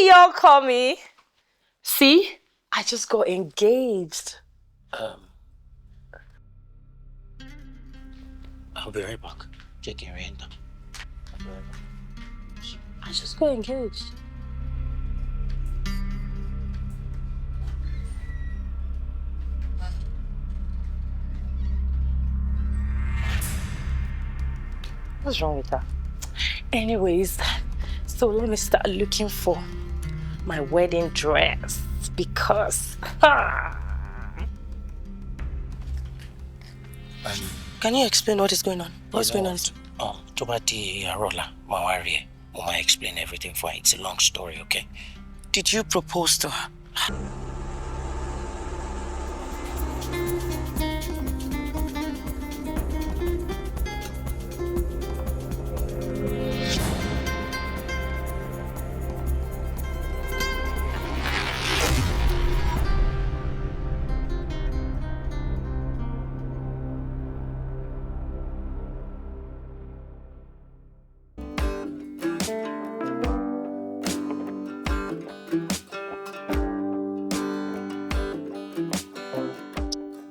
Hey, y'all, call me. See, I just got engaged. I'll be right back. Checking your hand. I just got engaged. What's wrong with her? Anyways, so let me start looking for my wedding dress because... Can you explain what is going on? What's going on? Tobati Arola, Mawari. I explain everything for her. It's a long story, okay? Did you propose to her?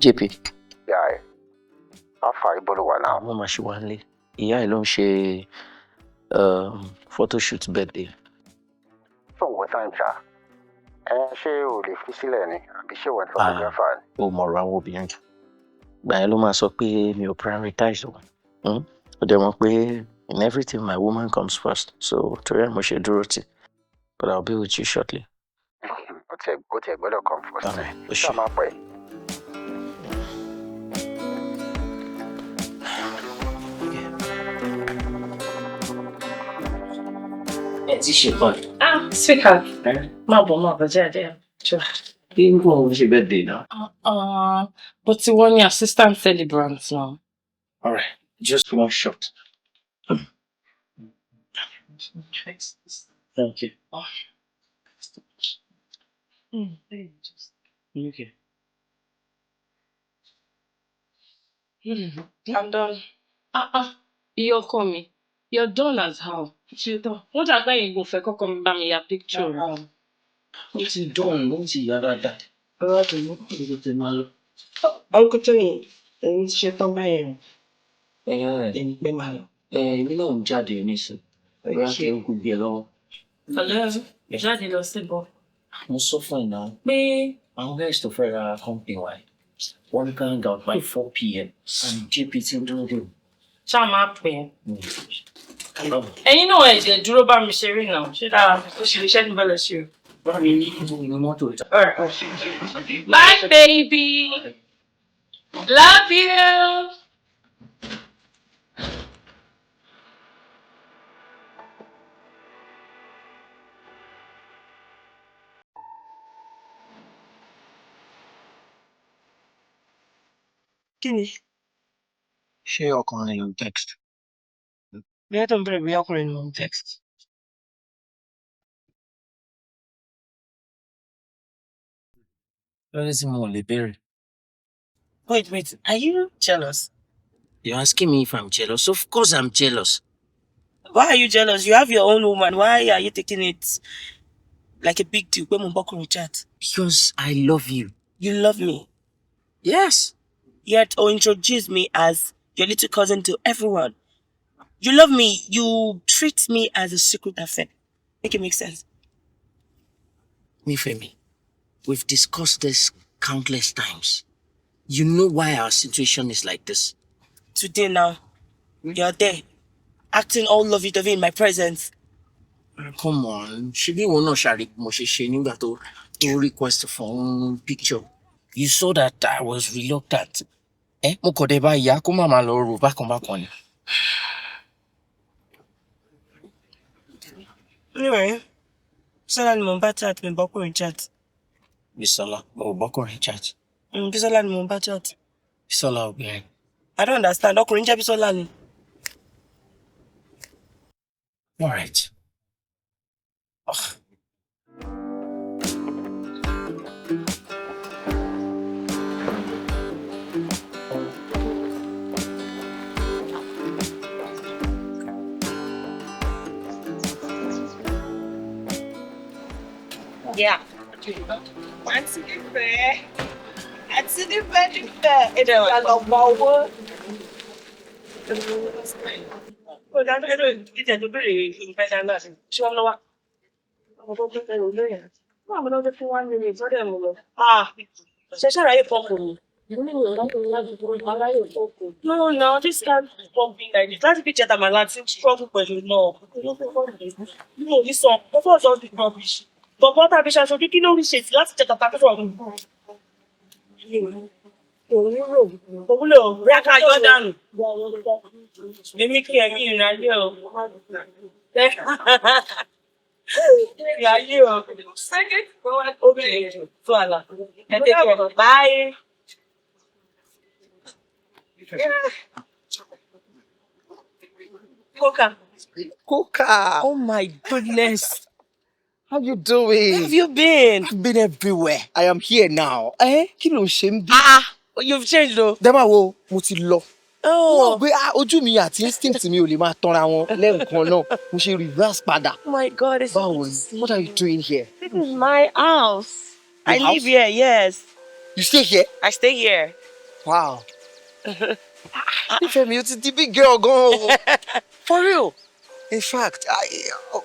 JP. Yeah. How far you bolo now? Mama Shiwanle. Ìyá ẹ̀ ló ń ṣe photo shoot birthday. So what time, sha? Ṣé o lè fi sílẹ̀ ni? Àbí ṣé wọ́n photographer ni? Ó mọ̀rọ̀ àwọn obìnrin. Gbà yẹn ló máa sọ pé mi ò prioritize wọn. Ó dẹ̀ mọ̀ pé in everything my woman comes first. So torí ẹ̀ mo ṣe dúró tì. But I'll be with you shortly. Ó tiẹ̀ gbọ́dọ̀ come first. All right. Ṣé a máa pẹ́? Sweetheart. Mabo, yeah. It's birthday now. But you want your assistant celebrant now. All right, just one shot. Thank you. Okay. I'm done. You're coming. You're done as how? You're done. What are you going to come back your picture? What's it done? What's it done? Uncle Tony, ṣe tán báyìí. Èmi náà ń jáde nísìn. Bóyá kí n kú gbé lọ́wọ́. Ọ̀lẹ́ jáde lọ síbọ̀. Mo sọ fún ẹ náà. Pé àwọn guys tó fẹ́ ra company wa wọ́n ní hang out by 4 p.m. and JP ti ń dúró dé. Ṣá máa pè é. Ẹ̀yin náà ẹ̀jẹ̀ dúró bá mi ṣeré náà. Ṣé dára kó ṣe iṣẹ́ níbẹ̀ lọ sí o? Bá mi ní ìlú mọ́tò ìta. Bye, baby. Love you. Kí ni? Ṣé ọkùnrin ló ń text? Bí ẹ tó ń bẹ̀rẹ̀ bí ọkùnrin ló ń text. Lọ́dún tí mo lè béèrè. Wait, are you jealous? You're asking me if I'm jealous? Of course I'm jealous. Why are you jealous? You have your own woman. Why are you taking it like a big deal? Because I love you. You love me. Yes. Yet, or introduce me as your little cousin to everyone. You love me. You treat me as a secret affair. Make it make sense. Mifemi, we've discussed this countless times. You know why our situation is like this. Today now, you're there, acting all lovey-dovey in my presence. Come on. Ṣebí ìwọ náà ṣàrí mo ṣe ṣe nígbà tó request for picture. You saw that I was reluctant. Mo kọ̀ dé bá ìyá kó má máa lọ rò bákan ni. Anyway, Bisola ni mo ń bá chat, mi bọ́kùnrin chat. Bisola, bọ́kùnrin chat. Bisola ni mo ń bá chat. Bisola obìnrin. I don't understand. Ọkùnrin jẹ́ Bisola ni. All right. Yeah. What's the fair? That's the fair. It's a lot more. Well, that's it's a very better. So, I'm going to tell you. I'm going to do 1 minute for them. Ah, ṣe ṣàlàyé pọ́ǹpù mi. No, no, this can't be pumping like this. Láti fi jẹta màá láti struggle pẹ̀lú náà. No, this one, before it's all the rubbish. Bọ̀bọ̀ tàbí ṣaṣojú kí ló ń ṣe sí láti jẹta tàbí sọ̀rọ̀. Òun lè rí akájọ́ dànù. Èmi kí ẹ kí ìrìn ayé o. Ìrìn ayé o. Okay, so àlà. Ẹ take care. Bye. Coca. Coca, Oh my goodness. how you doing? Where have you been? I've been everywhere. I am here now. Kí ló ń ṣe ń bí? You've changed though. Dẹ́mà wo, mo ti lọ. Oh. Wọ́n gbé ojú mi àti instinct mi ò lè máa tanra wọn lẹ́ẹ̀kan náà. Mo ṣe reverse padà. Oh my God, it's Báwo ni? What are you doing here? This is my house. Your I house? live here, yes. You stay here? I stay here. Wow. Ifemi, you ti di big girl gan o. For real? In fact,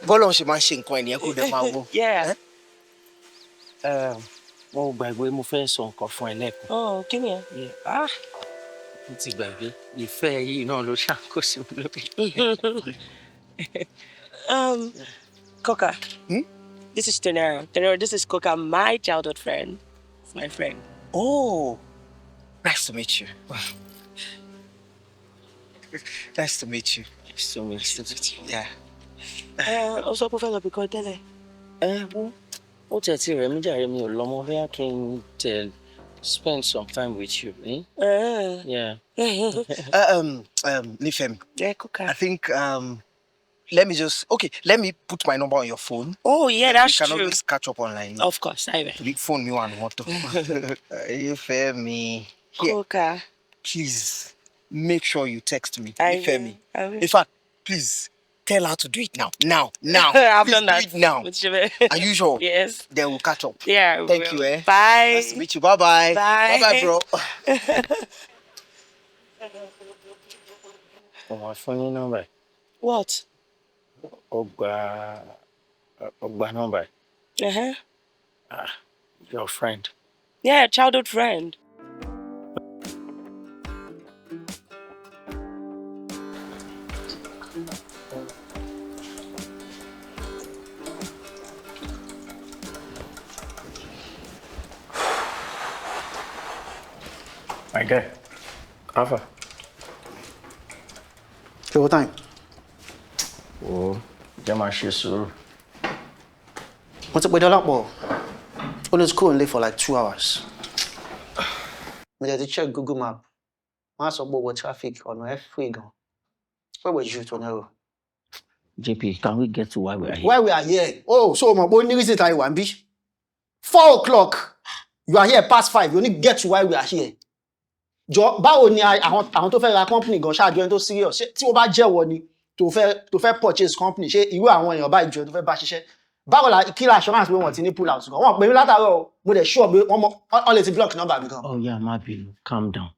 bọ́lọ̀ ṣe máa ń ṣe nǹkan ẹ̀nìyẹn kó dẹ̀ máa wò. Yeah. Mo gbàgbé mo fẹ́ sọ nǹkan fún ẹ lẹ́kọ̀ọ́. Oh, kí ni ẹ? Mo ti gbàgbé ìfẹ́ yìí náà ló ṣàkóso lórí. Coca. This is Tonero. Tonero, this is Coca, my childhood friend. It's my friend. Oh, nice to meet you. Nice to meet you. Nice to meet you. Yeah. Also, mo fẹ́ lọ bí kan tẹ́lẹ̀. Ó tẹ̀ tí rẹ̀ mí jàre mi ò lọ́mọ bóyá kí n tẹ̀ spend some time with you. Yeah. Nifemi. Yeah, Coca. I think let me put my number on your phone. Oh yeah, that's true. We can always catch up online. Of course, I will. The phone me one want to. Nifemi. Coca. Please make sure you text me. I Nifemi. will. In fact, please tell her to do it now. Now. I've Please done that. do it now. Are you sure? Yes. Then we'll catch up. Yeah. Thank you, Bye. Nice to meet you. Bye-bye. Bye. Bye-bye, bro. Oh, my funny number. What? Ogba number. Your friend. Yeah, childhood friend. My guy. Alpha. What time? Oh, jẹ́ máa ṣe sùúrù. What's up with the laptop? All this cool and late for like 2 hours. We had to check Google Map. I saw what traffic on F3 gone. Where were you, Tonero? JP, can we get to why we are here? Why we are here? Oh, so my boy needs it. I want be 4 o'clock. You are here past 5. You only get to why we are here. Báwo ni àwọn tó fẹ́ ra company gan ṣáájú ẹni tó serious tí wọ́n bá jẹ́wọ́ ni tó fẹ́ purchase company ṣé irú àwọn èèyàn bá ìjọ tó fẹ́ bá ṣiṣẹ́ báwo la kí la assurance pé wọ́n ti ní pull out gan wọ́n pè mí látàárọ̀ mo dẹ̀ sure pé wọ́n lè ti block number mi gan. Oh yeah, má bínú, calm down.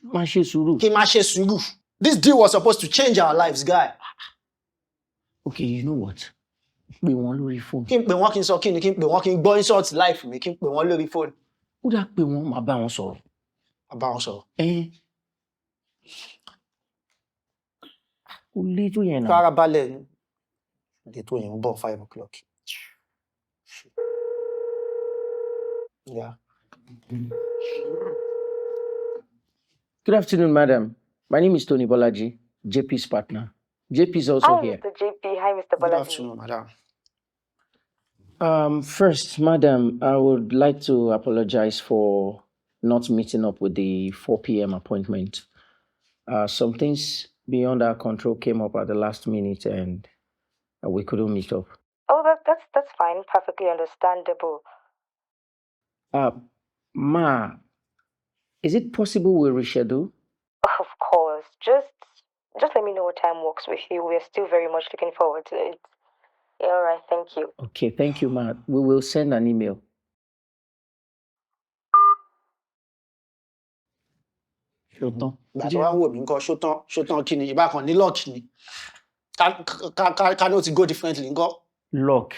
Má ṣe sùúrù. Kí má ṣe sùúrù. This deal was supposed to change our lives, guy. Okay, you know what? Pè wọ́n lórí phone. Kí n pè wọ́n kí n sọ kí ni kí n pè wọ́n kí n gbọ́ insult life mi kí n pè wọ́n lórí phone. Ó dá pé wọ́n máa bá wọn sọ̀rọ̀. Bá wọn sọ̀rọ̀. Ó lé tó yẹn náà. Kára balẹ̀ ni. Lè tó yẹn ń bọ̀ 5 o'clock. Yeah. Good afternoon, madam. My name is Tony Bolaji, JP's partner. JP is also Hi, here. Mr. JP. Hi, Mr. Bolaji. Good afternoon, madam. First, madam, I would like to apologize for not meeting up with the 4 p.m. appointment. Some things beyond our control came up at the last minute and we couldn't meet up. Oh, that's fine. Perfectly understandable. Ma, is it possible we reschedule? Of course. Just let me know what time works with you. We're still very much looking forward to it. Yeah, all right, thank you. Okay, thank you, ma. We will send an email. Ṣùgbọ́n. ìgbà tó wá ń wò mí nǹkan ṣótán kí ni ìbá kan ní lock ni ká ní ó ti go differently nǹkan. Lock.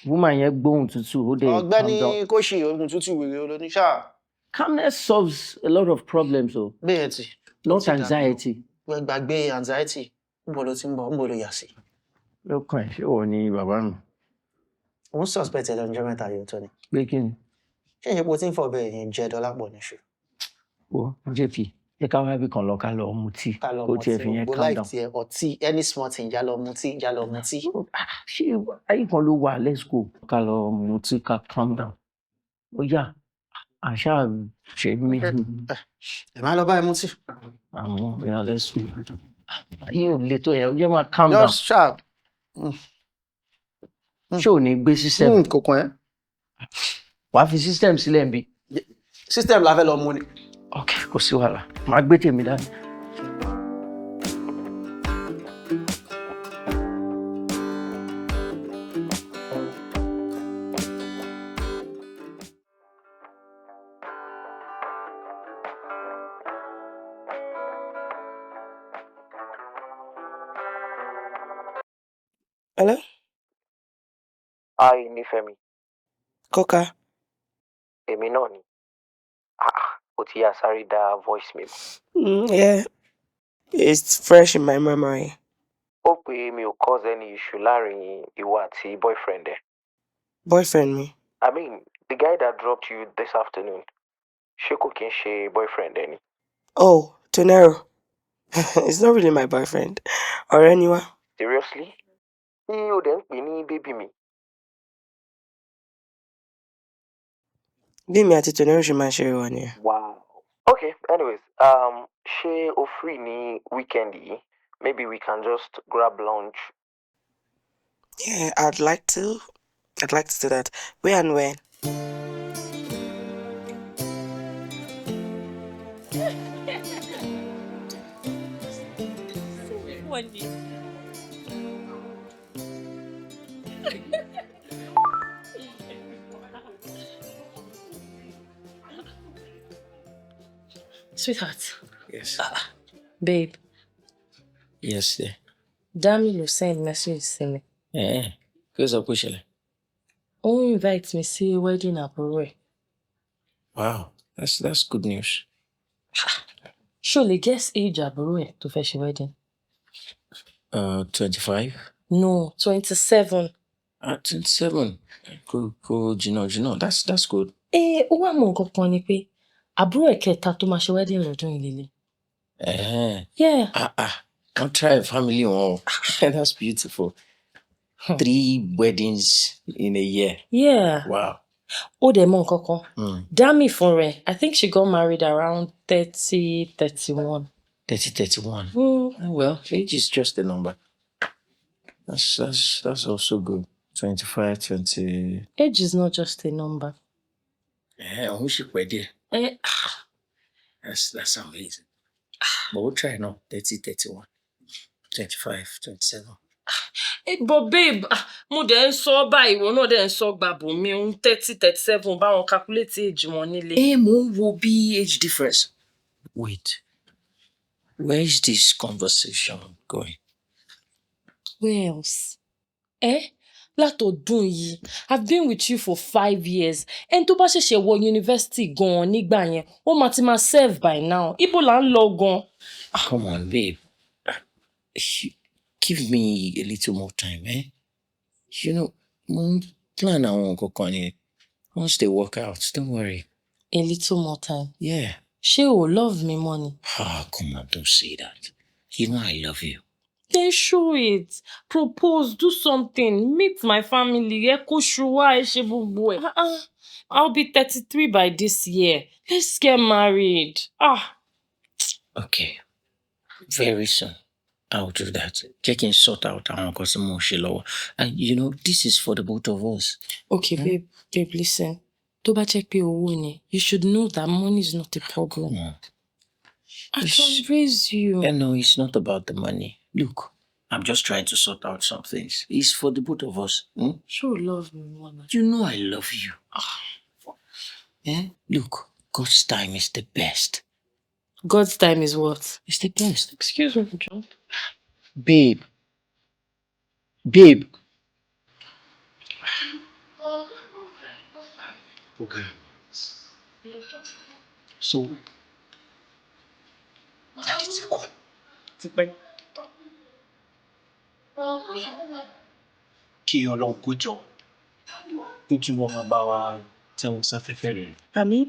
Woman yẹn gbóhùn tútù ó dé. ọ̀gbẹ́ni kò ṣe ohun tútù wèrè olóní ṣáà. Calmness solves a lot of problems o. bẹ́ẹ̀ ti. Not anxiety. wọ́n gbàgbé anxiety níbo ló ti ń bọ̀ níbo ló yà sí. Ló kàn ẹ́ ṣé òun ni bàbá mi. òun suspect ẹ̀ lọ́jọ́ mẹ́ta yóò tó ni. Pé kí ni? ṣé ìyẹn bó ti ń fọ bẹ́ẹ̀ yẹn jẹ́ Dọ́lápọ̀ níṣu. Wo JP jẹ́ ká wá bí kan lọ ká lọ mutí. Ó tiẹ̀ fi yẹn calm down. tiẹ̀ ọtí any small thing já lọ mutí. Ṣé ayé kan ló wà let's go ká lọ mutí ká calm down. Ó yá àṣà ṣe mí. ẹ máa lọ bá ẹ mutí. Àmọ́ ìyá let's go. Ayé ò le tó yẹn ó jẹ́ máa calm down. just sharp. Ṣé ò ní gbé system? kò kàn ẹ́. Wàá fi system sílẹ̀ ń bí. system la fẹ́ lọ mú ni. Ok, kò sí wàhálà. Màá gbé tèmi dání. Hello? Hi, Nífẹ̀mí. Coca. Èmi náà ni. Ó ti yá sáré dá voice mi mọ̀. Yeah. It's fresh in my memory. Ó pé mi ò cause any issue láàrin ìwọ àti boyfriend ẹ̀. Boyfriend me. I mean, the guy that dropped you this afternoon. Ṣé kò kí n ṣe boyfriend ẹ ni? Oh, Tonero. It's not really my boyfriend. Ọ̀rẹ́ ni wá. Seriously? Tí o dẹ̀ ń pè ní baby mi. Bí mi àti Tonero ṣe máa ṣe wà nìyẹn. Wow. Okay, anyways, ṣé o free ní weekend yìí? Maybe we can just grab lunch. Yeah, I'd like to do that. Where and when? Sweetheart. Yes. Babe, Yes, dear. Dami ló send message sí mi. Kí ló sọ pé ó ṣẹlẹ̀? Ó invite mi sí wedding àbúrò ẹ̀. Wow, that's good news. Ṣó lè guess age àbúrò ẹ̀ tó fẹ́ ṣe wedding? 25. No, 27. 27. Kò jìnnà. That's good. Ó wá mọ̀ nǹkan kan ni pé àbúrò ẹ̀ kẹta tó máa ṣe wedding lọ́dún yìí lélẹ̀. Yeah. Don't try family wọn. That's beautiful. 3 weddings in a year. Yeah. Wow. Ó dẹ̀ mọ̀ nǹkan kan. Dami fún rẹ̀, I think she got married around 30, 31. 30, 31. Well, age is just a number. That's also good. 25, 20. Age is not just a number. Òun ṣì pẹ́ díẹ̀. That's amazing. But we'll try now. 30, 31, 25, 27. But babe, mo dẹ̀ ń sọ báyìí, ìwọ náà dẹ̀ ń sọ gbàbọ̀ mi, 30, 37, báwọn calculate age wọn nílé. Mo ń wo bí age difference. Wait. Where is this conversation going? Where else? Látọdún yìí, I've been with you for 5 years. Ẹni tó bá ṣẹ̀ṣẹ̀ wọ university gan-an nígbà yẹn, ó máa ti máa serve by now. Ibo là ń lọ gan. Come on, babe. Give me a little more time, You know, mo ń plan àwọn nǹkan kan ni. Once they work out, don't worry. A little more time. Yeah. Ṣé o love me money? Come on, don't say that. You know I love you. Then show it. Propose, do something. Meet my family. Ẹ kó ṣùwà, ẹ ṣe gbogbo ẹ̀. I'll be 33 by this year. Let's get married. Okay. Very soon. I'll do that. Jẹ́ kí n sort out àwọn nǹkan tí mo ṣe lọ́wọ́. And you know, this is for the both of us. Okay, babe, listen. Tó bá jẹ́ pé owó ni, you should know that money is not a problem. Come on. I can raise you. No, it's not about the money. Look, I'm just trying to sort out some things. It's for the both of us. Sure love me, Mama. You know I love you. Look, God's time is the best. God's time is what? It's the best. Excuse me, John. Babe. Okay. So, kí Ọlọ́run kó jọ kó túbọ̀ máa bá wa tẹ̀wọ̀n sáfẹ́fẹ́ rẹ̀. Àmín.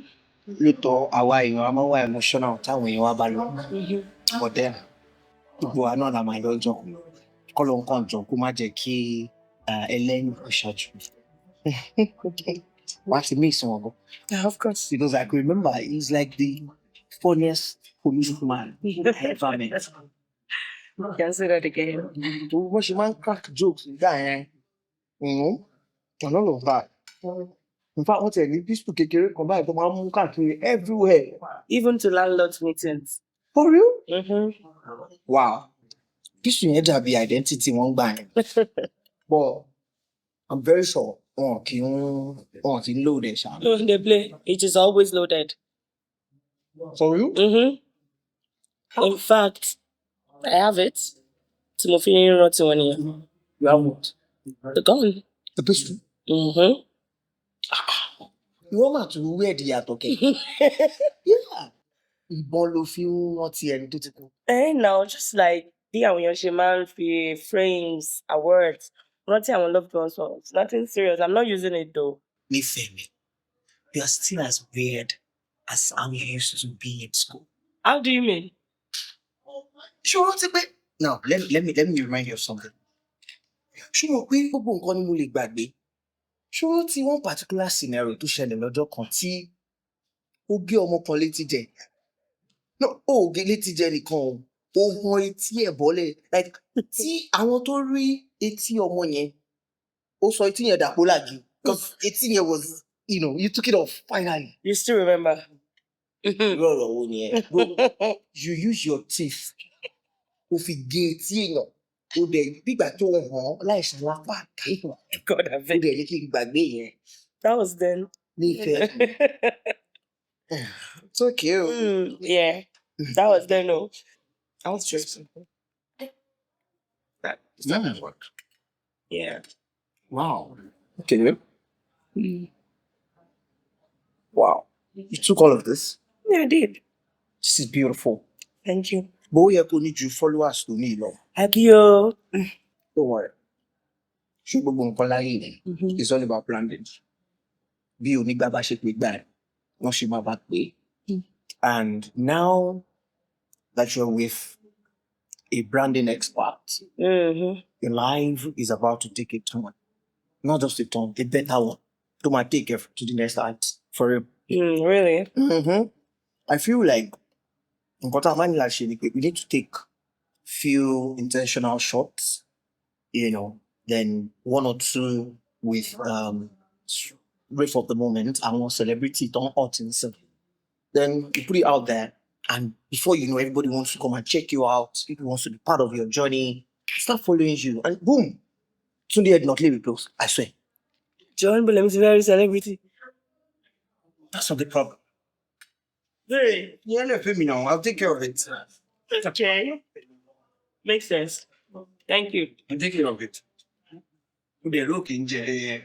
lóòótọ́ àwa èèyàn a máa ń wà emotional táwọn èèyàn wa bá lọ but then gbogbo wa náà la máa yọ ọjọ́ kọ́ ló ń kàn jọ kó má jẹ́ kí ẹlẹ́yìn kò ṣáájú. Wá ti mí ìsìn ọ̀gọ́. Yeah, of course. Because I could remember he's like the funniest policeman I ever met. You can say that again. Bó ṣe máa ń crack jokes nígbà yẹn and all of that. In fact, wọ́n tẹ̀ ní pistol kékeré kan báyìí tó máa ń mú káàkiri everywhere. Even to landlord meetings. For real? Mm-hmm. Wow. Pistol yẹn dàbí identity wọ́n gbà yẹn. But I'm very sure wọn kì í load ẹ̀ ṣá. When they play, it is always loaded. For real? Mm-hmm. In fact, I have it. Tí mo fi ń rántí wọn nìyẹn. You have what? The gun. The pistol? Mm-hmm. Ìwọ́n mà tún wẹ́ẹ̀dì yàtọ̀ kẹ̀. Yeah. Ìbọn ló fi ń rántí ẹni tó ti kú. Now, just like bí àwọn èèyàn ṣe máa ń fi frames, awards, rántí àwọn loved ones. It's nothing serious. I'm not using it though. Nífẹ̀mí, you are still as weird as how you used to be in school. How do you mean? Ṣé o rántí pé? No, let me remind you of something. Ṣé o mọ̀ pé gbogbo nǹkan ni mo lè gbàgbé? Ṣé o rántí one particular scenario tó ṣẹlẹ̀ lọ́jọ́ kan tí ó gé ọmọ kan létí jẹ? No, ó gé létí jẹ nìkan o. Ó han etí ẹ̀ bọ́lẹ̀. Like tí àwọn tó rí etí ọmọ yẹn, ó sọ etí yẹn dàpọ̀ làgì. Because etí yẹn was, you took it off finally. You still remember? Irú ọ̀rọ̀ wo ni ẹ? Bro, you use your teeth. Ó fi gé etí èèyàn. Ó dẹ̀ gbígbà tó hàn láìsàn lápá kéèyàn. God, I Ó beg. dẹ̀ ní kí n gbàgbé yẹn. That was then. Nífẹ̀ẹ́. It's okay o. Yeah, that was then. No, I was joking. That worked. Yeah. Wow. Okay. Wow. You took all of this? Yeah, I did. This is beautiful. Thank you. But ó yẹ kó ní ju followers tó ní lọ. Akio. Don't worry. Ṣé gbogbo nǹkan láyé ni? It's all about branding. Bí onígbà bá ṣe pé gbà ẹ̀, wọ́n ṣe máa bá pé. And now that you're with a branding expert, Mm-hmm. your life is about to take a turn. Not just a turn, a better one. To my take it to the next height. For real. Really? I feel like nǹkan tá a máa ń là ṣe ni pé we need to take few intentional shots, then one or two with riff of the moment and one celebrity don't hot himself. Then you put it out there, and before you know, everybody wants to come and check you out. People wants to be part of your journey, start following you, and boom, Tunde had not leave it close. I swear. John, but let me see very celebrity. That's not the problem. Really? Yeah, let me now. I'll take care of it. Okay. Makes sense. Thank you. I'll take care of it. They're looking,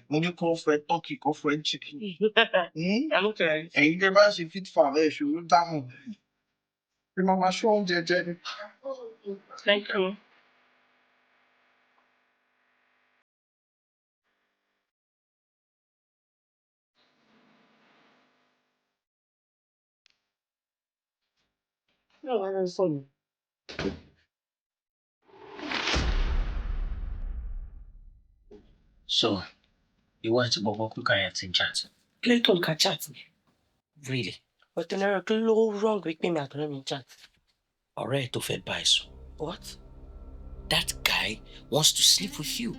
when you call for turkey, call for chicken. I'm okay. And you get back if it's far, you should down. Remember, show them, Thank you. No, that's funny. So, you want to go quick and chat? Clayton can chat me. Really? But Tonero, kí wrong with me at home chat. Ọ̀rẹ́ ẹ̀ tó fẹ́ bá ẹ sùn. What? That guy wants to sleep with you.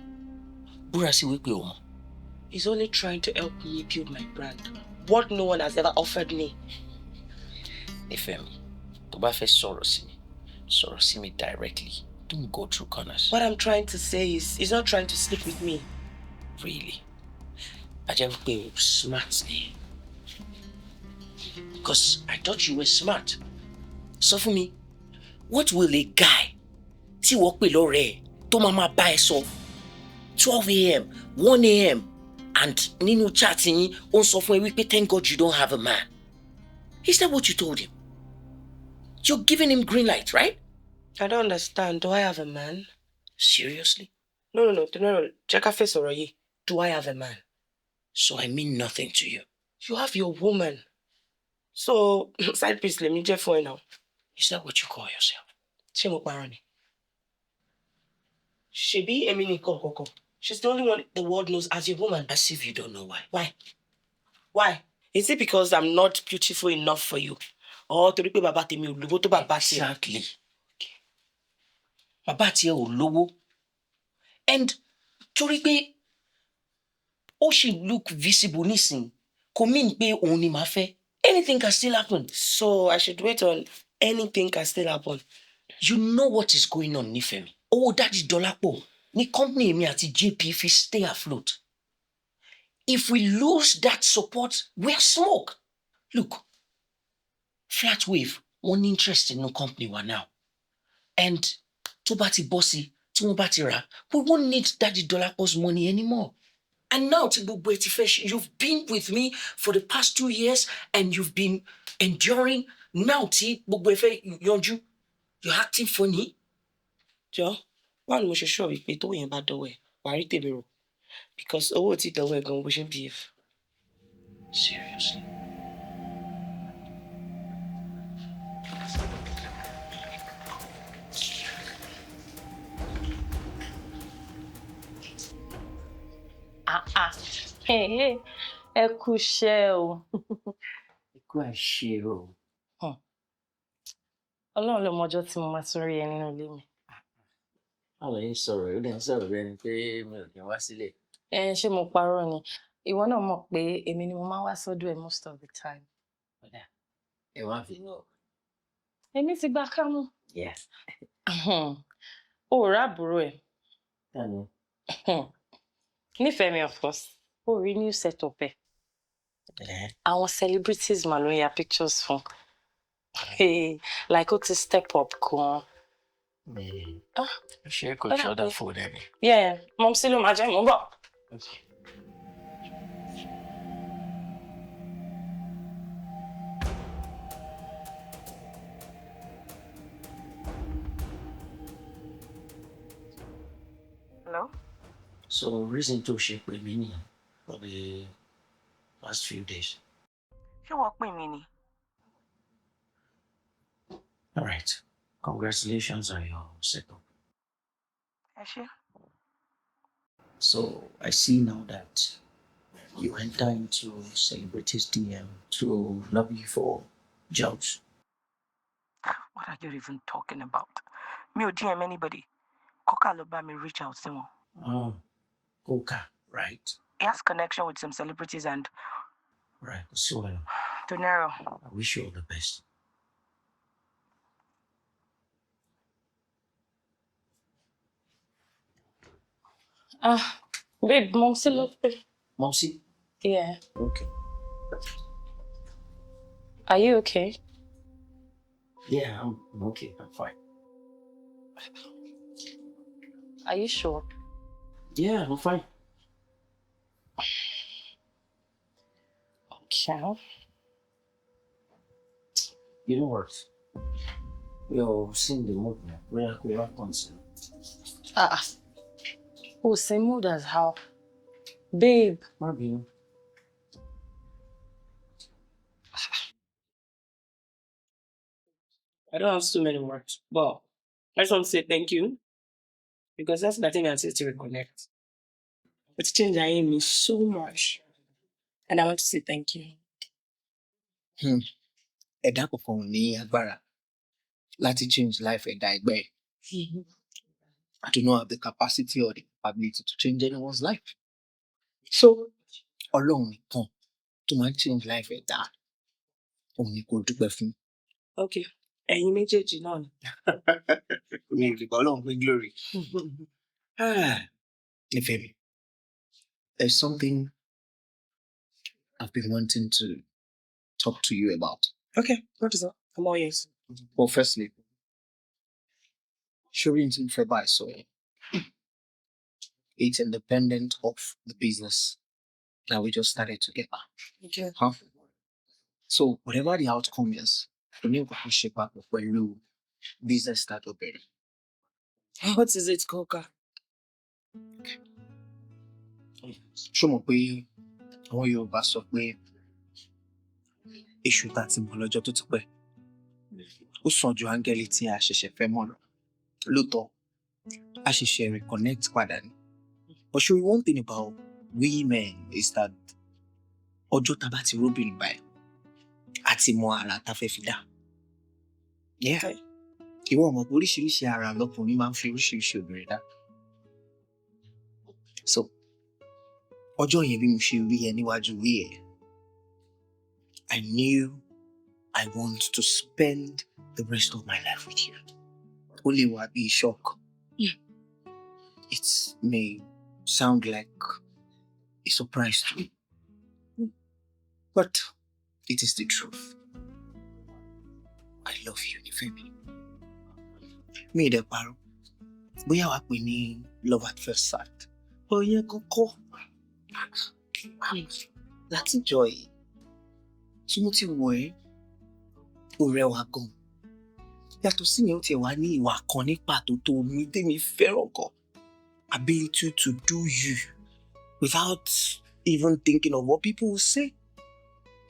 Búra sí wípé o mọ̀. He's only trying to help me build my brand. What no one has ever offered me. Nífẹ̀mí, tó bá fẹ́ sọ̀rọ̀ sí mi directly. Don't go through corners. What I'm trying to say is, he's not trying to sleep with me. Really? I just feel smart. Because I thought you were smart. So for me, what will a guy tí wọ́n pè lọ́rẹ́ tó máa máa bá ẹ sọ 12 a.m. 1 a.m. and nínú chat yín ó ń sọ fún ẹ wípé thank God you don't have a man? Is that what you told him? You're giving him green light, right? I don't understand. Do I have a man? Seriously? No. Check her face already. Do I have a man? So I mean nothing to you. You have your woman. So, side piece, let me just for now. Is that what you call yourself? Chemo Parani. Shebi Emini Koko. She's the only one the world knows as your woman. As if you don't know why. Why? Why? Is it because I'm not beautiful enough for you? Or to be baba temi olowo to baba ti? Exactly. Okay. Baba ti ẹ ò lówó. And torí pé ó ṣì look visible nísìn, kò mean pé òun ni màá fẹ́. Anything can still happen. So I should wait on anything can still happen. You know what is going on, Nifemi. Oh, that is Dolapo. Ní company mi àti JP fi stay afloat. If we lose that support, we're smoke. Look, Flat Wave, one interest in no company wa now. And tó bá ti bọ́ sí, tí wọ́n bá ti rà, we won't need Daddy Dolapo's money anymore. And now, tí gbogbo ẹ ti fẹ́ ṣe, you've been with me for the past 2 years and you've been enduring. Now, tí gbogbo ẹ fẹ́ yanjú, you're acting funny. Joe, why mo ṣe sure wípé tó yẹn bá dọ́wọ́ ẹ̀, wàá rí tèmi rò. Because owó tí dọ́wọ́ ẹ̀ gan bó ṣe ń behave. Seriously. Ẹ kú iṣẹ́ o. Ikú àṣẹ o. Ọlọ́run ló mọjọ́ tí mo máa tún rí ẹ nínú ilé mi. Báwo yín sọ̀rọ̀, ó dẹ̀ ń sọ̀rọ̀ bẹ́ẹ̀ ni pé mi ò kí n wá sílẹ̀. Ṣé mo parọ́ ni? Ìwọ náà mọ̀ pé èmi ni mo máa ń wá sọ́dọ̀ ẹ most of the time. Ọ̀dà, ẹ wá fi lọ. Èmi ti gbá kámú. Yes. O ò rábùrò ẹ̀. Dànù. Nífẹ̀ẹ́ mi, of course. O rí new setup ẹ̀. Àwọn celebrities mà ló ń ya pictures fún. Like ó ti step up gan. Ṣé kò ṣọ́dà fún ẹ ni? Yeah, Mọ̀mísí ló máa jẹ́ mò ń bọ̀. Okay. Hello? So reason tó ṣe pè mí nìyẹn for the past few days. Ṣé wọ́n pè mí ni? All right. Congratulations on your setup. Ẹ ṣé. So I see now that you enter into celebrities' DM to lobby for jobs. What are you even talking about? Me ò DM anybody. Coca ló bá mi reach out sí wọn. Oh, Coca, right? He has connection with some celebrities and Right. So Tonero. I wish you all the best. Babe, Mọ̀mísí ló pè. Mopsy? Yeah. Okay. Are you okay? Yeah, I'm okay. I'm fine. Are you sure? Yeah, I'm fine. Okay. You know what? You're seeing the movement. We are concerned. Oh, same mood as how? Babe. Maybe. I don't have so many words, but I just want to say thank you because that's the thing I said to reconnect. It's changed me so much, and I want to say thank you. Ẹ̀dá kankan ò ní agbára láti change life ẹ̀dá ẹgbẹ́ ẹ̀. I do not have the capacity or the capability to change anyone's life. So, Ọlọ́run nìkan tó máa ń change life ẹ̀dá òun ni kò dúpẹ́ fún. Okay, ẹ̀yin méjèèjì náà ni. Mi ò gbọ́ lọ́hùn pé glory. Ifemi, there's something I've been wanting to talk to you about. Okay, what is that? I'm all ears. Well, firstly, Sherrington Febai, so it's independent of the business that we just started together. Okay. Huh? So whatever the outcome is, we need to shape up with when business start operating. What is it, Coca? Ṣó mọ̀ pé àwọn Yorùbá sọ pé èṣù tá ti mọ̀ lọ́jọ́ tó ti pẹ́ ó sàn ju áńgẹ́lì tí a ṣẹ̀ṣẹ̀ fẹ́ mọ̀ lọ. Lóòótọ́, a ṣẹ̀ṣẹ̀ reconnect padà ni. But sure, one thing about we men is that ọjọ́ tá bá ti róbìnrin báyìí, a ti mọ ara tá fẹ́ fi dá. Yeah. Ìwọ mọ̀ pé oríṣiríṣi ara lọkùnrin máa ń fi oríṣiríṣi obìnrin dá. So, ọjọ́ yẹn bí mo ṣe rí ẹ níwájú rí ẹ, I knew I want to spend the rest of my life with you. Ó lè wá bí shock. It may sound like a surprise to me, but it is the truth. I love you, Ifemi. Mi ì dẹ̀ parọ́. Bóyá wàá pè ní love at first sight. Bóyá kọ́kọ́. Láti jọ yìí, tí mo ti wọ̀ ẹ́, ó rẹwà gan. Yàtọ̀ sí yẹn ó tiẹ̀ wá ní ìwà kan ní pàtó tó mi tèmi fẹ́ràn gan. Ability to do you without even thinking of what people will say.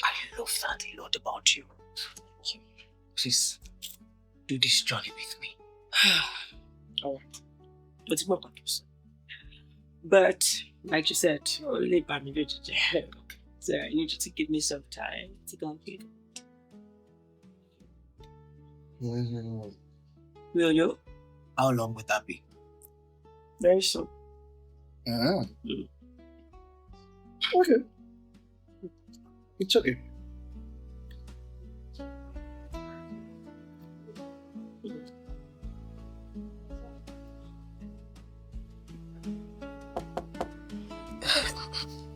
I love that a lot about you. Please, do this journey with me. All right. What's more confused? But, like you said, only by me, so I need you to give me some time to go through. Will you? How long would that be? Very soon. Okay. It's okay.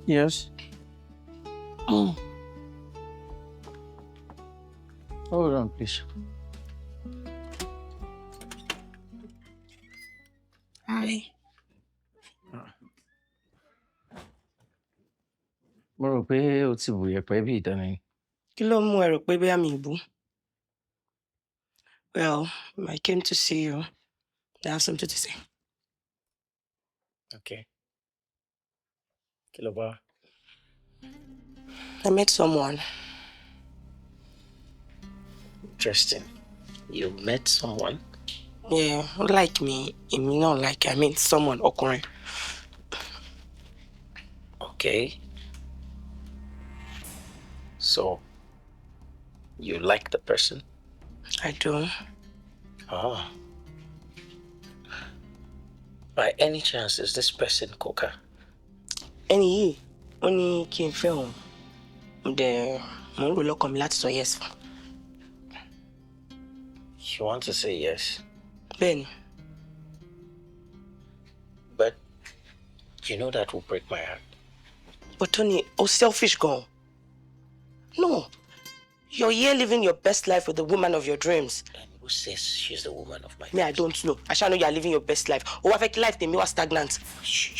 Yes. Hold on, please. Hi. Mo rò pé o ti bùyẹ̀ pẹ́ bí ìdáná yìí. Kí ló mú ẹ rò pé bóyá mi ìbú? Well, I came to see you. I have something to say. Okay. Kí ló bá? I met someone. Interesting. You met someone? Yeah, like me. Not like I mean someone ọkùnrin. Okay. So, you like the person? I do. Ah. By any chance, is this person Coca? Ẹni yìí, ó ní kí n fẹ́ òun. Mo ń rò lọ́kàn mi láti sọ yes fún. You want to say yes? Bẹ́ẹ̀ni. But you know that will break my heart. But Tony, selfish gan. No. You're here living your best life with the woman of your dreams. And who says she's the woman of my dreams? Me, I don't know. I shall know you're living your best life. Oh, I life tèmi wá stagnant.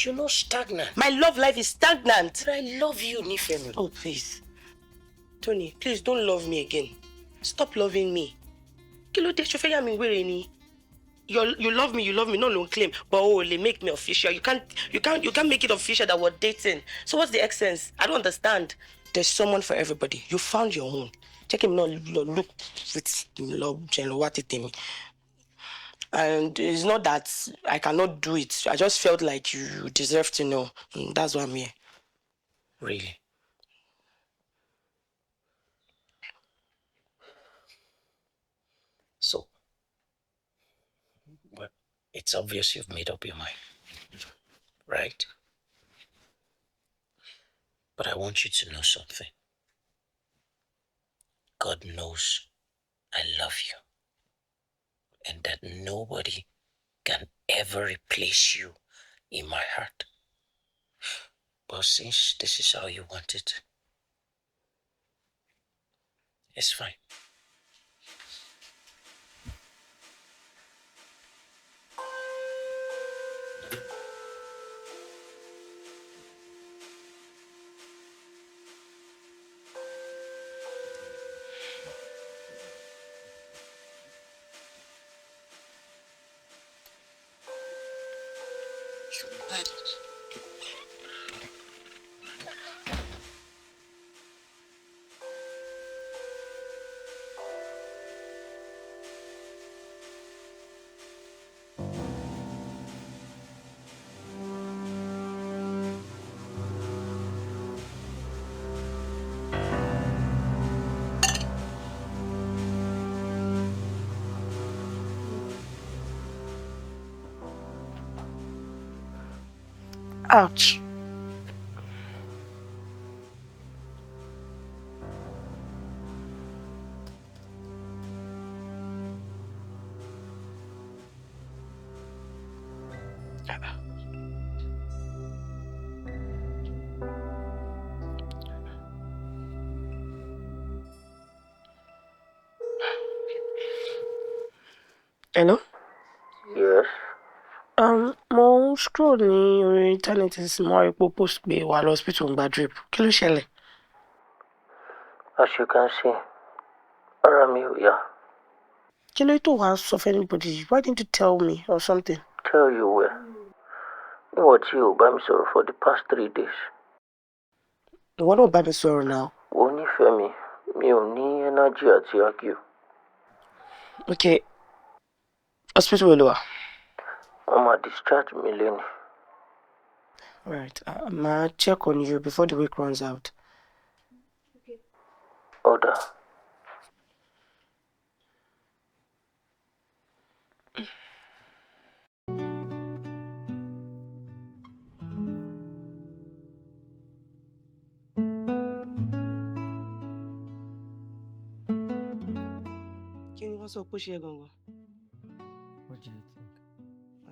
You're not stagnant. My love life is stagnant. But I love you, Nifemi. Oh, please. Tony, please don't love me again. Stop loving me. Kí ló dé, ṣó fẹ́ yà mí wèrè ni? You love me, no long claim. But they make me official. You can't make it official that we're dating. So what's the essence? I don't understand. There's someone for everybody. You found your own. Check him now, look with love, what it me. And it's not that I cannot do it. I just felt like you deserve to know. And that's why I'm here. Really? So, well, it's obvious you've made up your mind, right? But I want you to know something. God knows I love you. and that nobody can ever replace you in my heart. But since this is how you want it, it's fine. Ouch. Hello? Yes. Mo scroll ní orí internet sí mo rí pé post pé wà lọ hospital ń gba drip. Kí ló ṣẹlẹ̀? As you can see, ara mi ò yá. Kí ló tó wá sọ fún anybody? Why didn't you tell me or something? Tell you where. Níwọ̀n tí o bá mi sọ̀rọ̀ for the past 3 days. Ìwọ náà bá mi sọ̀rọ̀ now. Wo nífẹ̀ẹ́ mi, mi ò ní energy àti argue. Okay. Hospital wo ló wà? Wọ́n máa discharge mi lẹ́nu. Alright. I'll check on you before the week runs out. Ọ̀dà. Kí ni wọ́n sọ pé ó ṣe é gangan? What do you think?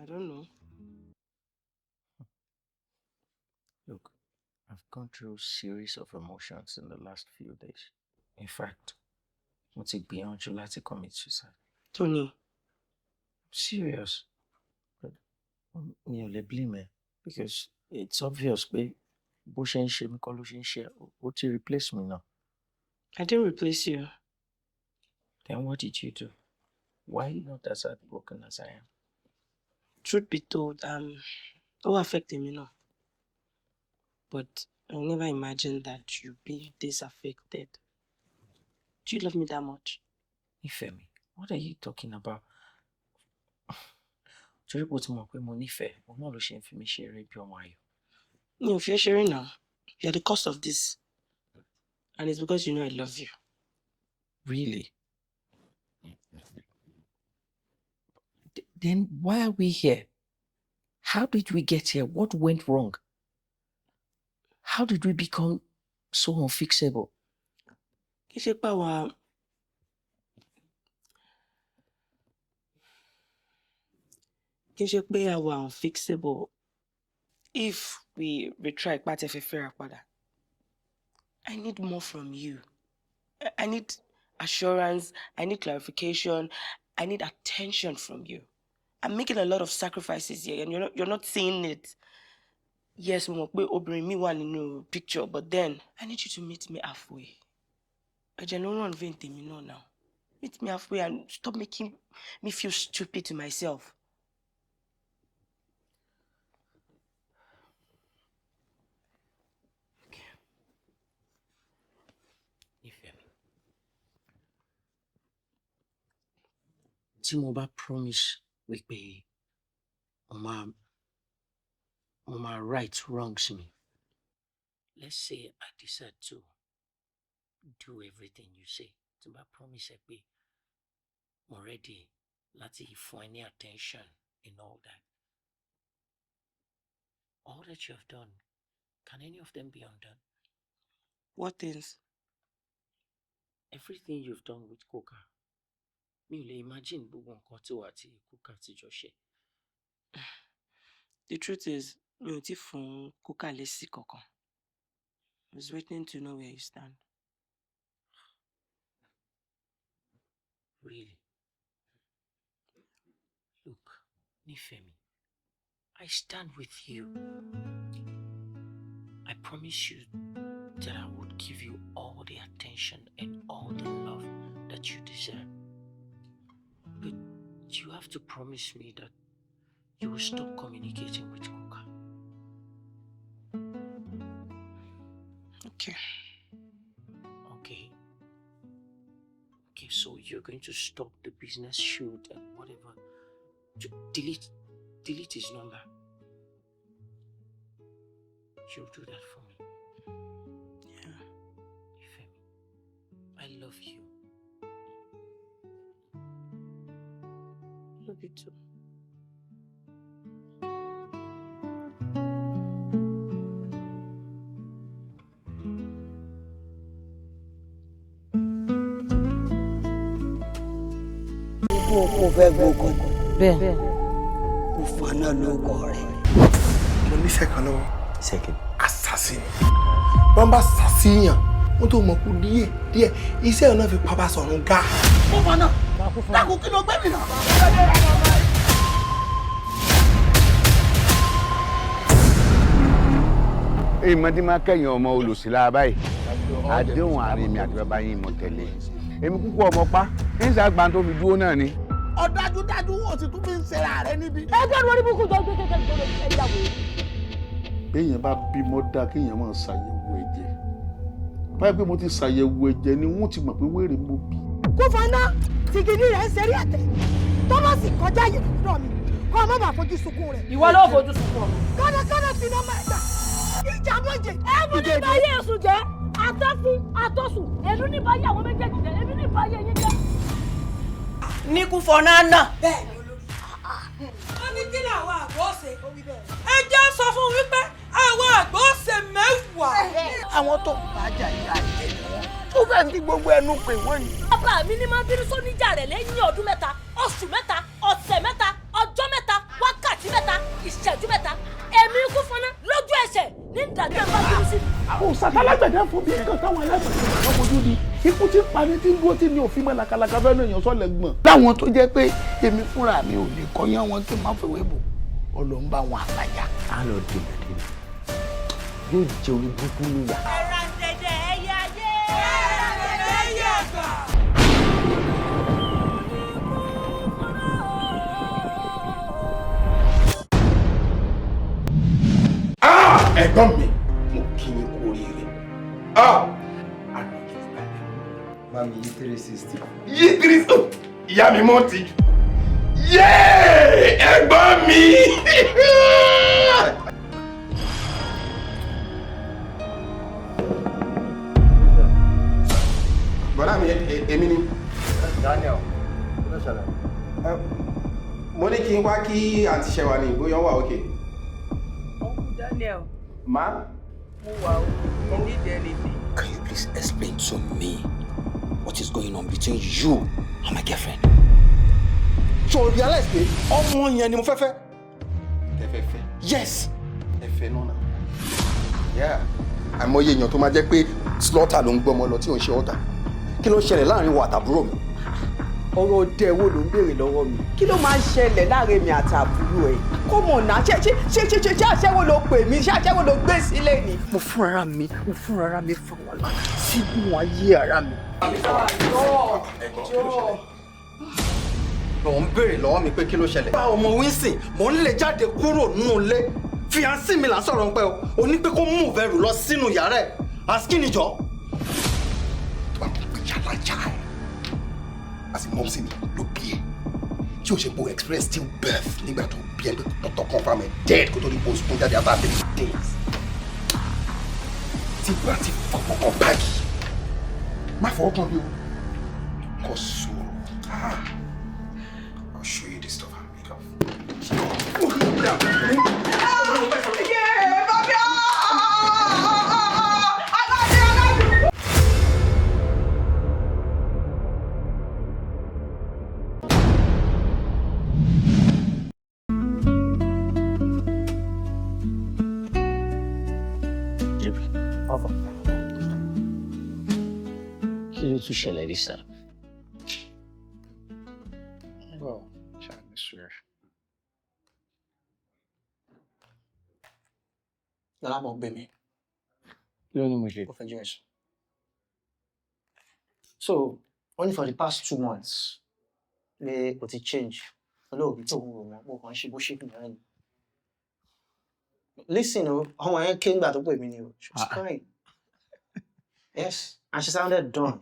I don't know. Look, I've gone through a series of emotions in the last few days. In fact, mo ti gbìyànjú láti commit suicide. Tony. Serious. But mi ò lè blame ẹ because it's obvious pé bó ṣe ń ṣe mí kọ́ ló ṣe ń ṣe ó ti replace me now. I didn't replace you. Then what did you do? Why are you not as heartbroken as I am? Truth be told, it affected me now. But I never imagined that you'd be this affected. Do you love me that much? Ifemi, what are you talking about? Torí bó ti mọ̀ pé mo nífẹ̀ẹ́, òun náà ló ṣe ń fi mí ṣeré bí ọmọ ayọ̀. No, if you're sharing now, you're the cause of this. And it's because you know I love you. Really? Then why are we here? How did we get here? What went wrong? How did we become so unfixable? Kì í ṣe pé àwa unfixable. If we retry pàtẹ fẹ́ fẹ́ra padà, I need more from you. I need assurance. I need clarification. I need attention from you. I'm making a lot of sacrifices here, and you're not seeing it. Yes, mo mọ̀ pé obìnrin mi wà nínú picture, but then I need you to meet me halfway. Ẹ̀jẹ̀ ló ràn vein tèmi náà now. Meet me halfway and stop making me feel stupid to myself. Ifemi, tí mo bá promise wípé mo máa right wrongs mi. Let's say I decide to do everything you say. Tí mo bá promise ẹ pé mo ready láti fún ẹ ní attention and all that. All that you have done, can any of them be undone? What things? Everything you've done with Coca. Mi ò lè imagine gbogbo nǹkan tí wà tí Kúkà ti jọ ṣe. The truth is, mi ò tí fún Kúkà lésì kankan. I was waiting to know where you stand. Really? Look, Nifemi, I stand with you. I promise you that I would give you all the attention and all the love that you deserve. But you have to promise me that you will stop communicating with Kuka. Okay. Okay. Okay, so you're going to stop the business shoot and whatever. Delete his number. You'll do that for me. Yeah. Ifemi, I love you. Love you too. Kó fẹ́ gbógun. Bẹ́ẹ̀. Kó fọ́nà lóko rẹ̀. Mo níṣẹ́ kan lọ́wọ́. Second. Assassin. Wọ́n bá ṣàṣìyàn, wọ́n tó mọ̀ kú díẹ̀. Iṣẹ́ ọ̀nà fi pàbá sọ̀rùn ga. Ó fọ́nà. Dákun kí ló gbé mi náà. Èèmọ̀dé máa kẹ́yìn ọmọ olùsílá báyìí. Àdéhùn àárín mi àti bàbá yín mo tẹ̀lé. Èmi kúkú ọmọ pa, ń ṣàgbà tó fi dúró náà ni. Ọ̀dájúdájú ó sì tún fi ń ṣera rẹ níbi. Ẹgbẹ́ ni wọ́n ní búkú jọ gbé ẹ̀yàwó. Béèyàn bá bímọ dá kéèyàn máa ṣàyẹ̀wò ẹ̀jẹ̀. Báyìí pé mo ti ṣàyẹ̀wò ẹ̀jẹ̀ ni wọ́n ti mọ̀ pé wèrè mo bí. Kó fọ́nà tìgìdì rẹ̀ ń ṣeré ẹ̀tẹ̀. Tọ́mọ̀sì kọjá yìí lọ́dọ̀ mi. Kọ́ ọmọ bá fojú sunkún rẹ̀. Ìwọ ló fojú sunkún ọmọ. Kọ́nàkọ́nà ti ná máa gbà. Ìjà bọ́jẹ̀. Ẹ̀bùn ní báyé èṣù jẹ́. Àtọ́fún àtọ́sùn. Èlú ní báyé àwọn méjèèjì jẹ́. Èmi ní báyé yín jẹ́. Ní kú fọ́nà náà. Bẹ́ẹ̀ni olórí. Wọ́n ní kí làwọn àgbọ̀ ṣe. Ẹ jẹ́ sọ fún wípé àwọn àgbọ̀ ṣe mẹ́wàá. Àwọn tó ń bàjá ìyá àjẹ́ ni wọ́n. Ó fẹ́ fi gbogbo ẹnu pè wọ́n ni. Bàbá mi ní máa bínú sóníjà rẹ̀ lẹ́yìn ọdún mẹ́ta, oṣù mẹ́ta, ọ̀sẹ̀ mẹ́ta, ọjọ́ mẹ́ta, wákàtí mẹ́ta, ìṣẹ́jú mẹ́ta. Èmi kú fọ́nà lójú ẹsẹ̀ ní ìdájọ́ ẹ̀ bá bínú sí. Àwọn òṣàkálágbẹ̀dẹ fún bí nǹkan táwọn alágbẹ̀dẹ kan fojú di. Ikú tí pani tí ń dúró tí ní òfin mọ́ làkàlàkà fẹ́ lóyún sọ́lẹ̀ gbọ̀n. Láwọn tó jẹ́ pé èmi fúnra mi ò lè kọ́yán wọn kí n má fèwé bò. Ọlọ́ ń bá wọn àbájá. Á lọ dènà. Yóò jẹ orí burúkú níyà. Ẹ̀rà dẹ̀dẹ̀ ẹ̀yẹ ayé. Ẹ̀rà dẹ̀dẹ̀ ẹ̀yẹ àgbà. Ẹ̀gbọ́n mi, mo kí ni kú oríire. Mami, yí 360. Yí 360. Ìyá mi mọ́ ti jù. Yéé! Ẹ̀gbọ́n mi! Bọ́dá mi, èmi ni. Daniel, kí ló ṣẹlẹ̀? Mo ní kí n wá kí àǹtí Ṣẹ̀wá ní bóyá wà òkè. Daniel, Ma? mo wà ó. You need anything. Can you please explain to me what is going on between you and my girlfriend? So realize pé ọmọ yẹn ni mo fẹ́ fẹ́. Ẹ fẹ́ fẹ́? Yes. Ẹ fẹ́ náà náà. Yeah. Àìmọye èèyàn tó máa jẹ́ pé slaughter ló ń gbọ́mọ lọ tí ò ń ṣe ọ̀tá. Kí ló ṣẹlẹ̀ láàrin wa àtàbúrò mi? Ọ̀rọ̀ òde wo ló ń béèrè lọ́wọ́ mi? Kí ló máa ń ṣẹlẹ̀ láàrin mi àti àbúrò ẹ̀? Kó mọ̀ náà ṣé aṣẹ́wó ló pè mí, ṣé aṣẹ́wó ló gbé sílẹ̀ ni? Mo fúnra mi fa wàhálà sínú ayé ara mi. Lọ ń béèrè lọ́wọ́ mi pé kí ló ṣẹlẹ̀. Bá ọmọ Winston, mò ń lè jáde kúrò nínú ilé. Fiancé mi là ń sọ̀rọ̀ ń pẹ́ o. O ní pé kó mú ìbẹ̀rù lọ sínú yàrá ẹ̀. Àsìkí jọ. Tó bá mọ̀ pé yàrá jà ẹ̀. Àti mọ́mísì mi ló bí ẹ. Tí o ṣe po express still birth nígbà tó bí ẹ pé dr confam ẹ dead kó tó ní post fún jáde after 3 days. Tí ìgbà ti fọwọ́ kan báàgì. Má fọwọ́ kan bí o. Kò sòrò. I'll show you this stuff I'm made of. Kí ló tún ṣẹlẹ̀ this time? Well, ṣáàní sùúrù. Yàrá mọ̀ gbé mi. Kí ló ní mo ṣe? Ó fẹ́ jẹ́ ẹ̀sùn. So, only for the past 2 months, pé o ti change. Olóògbé tó ń wò wọ́n, mo kàn ń ṣe bó ṣe kùn náà ni. Listen, ọmọ yẹn ké ńgbà tó pè mí ni o. She was crying. Yes, and she sounded done.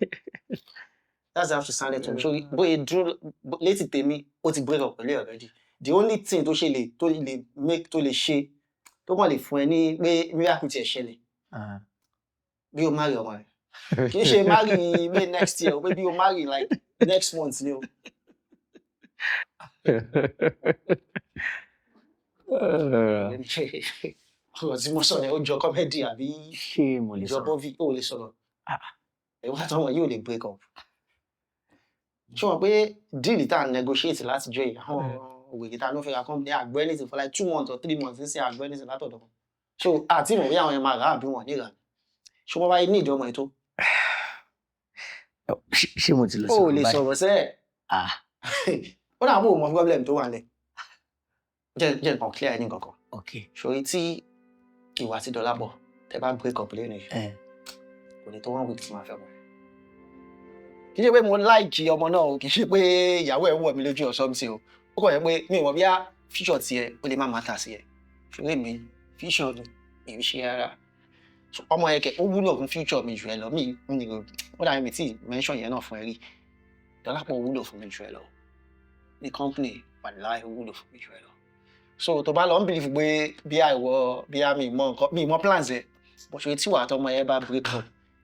That's how she sounded to me. So, bóyá dúró létí tèmi, ó ti break up pẹ̀lú ẹ̀ already. The only thing tó lè make tó lè ṣe tó kàn lè fún ẹ ní pé miracle tiẹ̀ ṣẹlẹ̀. Bí o marry ọmọ rẹ̀. Kì í ṣe marry May next year, pé bí o marry like next month ni o. Ọ̀rọ̀ tí mo sọ yẹn ó jọ comedy àbí ṣé mo lè jọ sọ̀rọ̀? bọ́ọ̀fì ó lè sọ̀rọ̀. Ẹ̀wọ́n àtàwọn yóò lè break up. Ṣé wọ́n pé deal tá à ń negotiate láti jọ yìí àwọn òwèrè tá a ló fẹ́ ra company àgbọ̀ anything for like 2 months or 3 months ní àgbọ̀ anything látọ̀dọ̀ wọn. So àti ìmọ̀ bí àwọn yẹn máa rà àbí wọn níra. Ṣé wọ́n bá ní ìdí ọmọ ètò? Ṣé mo ti lọ Ó sọ̀rọ̀ lè báyìí? sọ̀rọ̀ sẹ́ẹ̀. Ó dà bó o mọ problem tó wà lẹ̀. Jẹ́ nǹkan clear ní kankan. Okay. Ṣòrí tí ìwà ti Dọlápọ̀ tẹ bá break up lẹ́nu kò ní tó 1 week tí máa fẹ́ mọ̀. Kì í ṣe pé mo like ọmọ náà o, kì í ṣe pé ìyàwó ẹ̀ ń wọ̀ mí lójú or something o. Ó kàn yẹ pé mi ò mọ̀ bí á future tiẹ̀ ó lè má matter sí ẹ. Ṣòrí mi future mi ì ṣe rárá. Ọmọ yẹn kẹ̀ ó wúlò fún future mi jù ẹ lọ. Ó dàbí mi tí mention yẹn náà fún ẹ rí. Dọlápọ̀ wúlò fún mi jù ẹ lọ. Ní company wàláhì ó wúlò fún mi jù ẹ lọ. So tó bá lọ ń believe pé bí àìwọ bí a mi mọ plans ẹ bó ṣe tí wà á tọmọ yẹn bá break up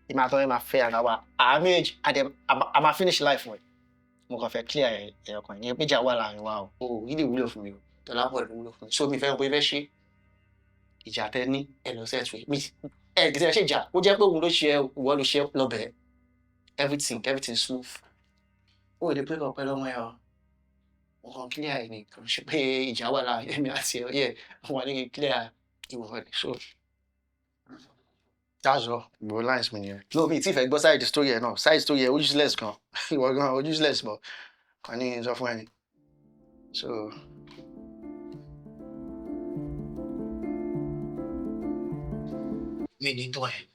ìmọ̀ àtọ́ yẹn máa fẹ́ ara wa our marriage a máa finish life wọn. Mo kàn fẹ́ clear ẹ̀yọ̀ kan yẹn péjà wà láàrin wa o. O really wúlò fún mi o. Dọlápọ̀ ló wúlò fún mi. So mi fẹ́ pé fẹ́ ṣe ìjà tẹ ní ẹnu sẹ́ẹ̀tù mi. Ẹ gẹ́gẹ́ ṣe ìjà ó jẹ́ pé òun ló ṣe ìwọ ló ṣe lọ́bẹ̀ẹ́ everything smooth. Ó lè break up pẹ̀lú ọmọ yẹn o. Mo kàn clear ẹ̀ ní kò ṣe pé ìjà wà láàrin èmi àti ẹ̀ yẹ wọ́n ní clear ìwọ rẹ̀ so. That's all. Bro lines mi nìyẹn. No mi tí fẹ́ gbọ́ side story ẹ̀ náà side story ẹ̀ useless gan. Ìwọ gan useless but kàn ní sọ fún ẹni. So. Mi ní tọ́ ẹ̀.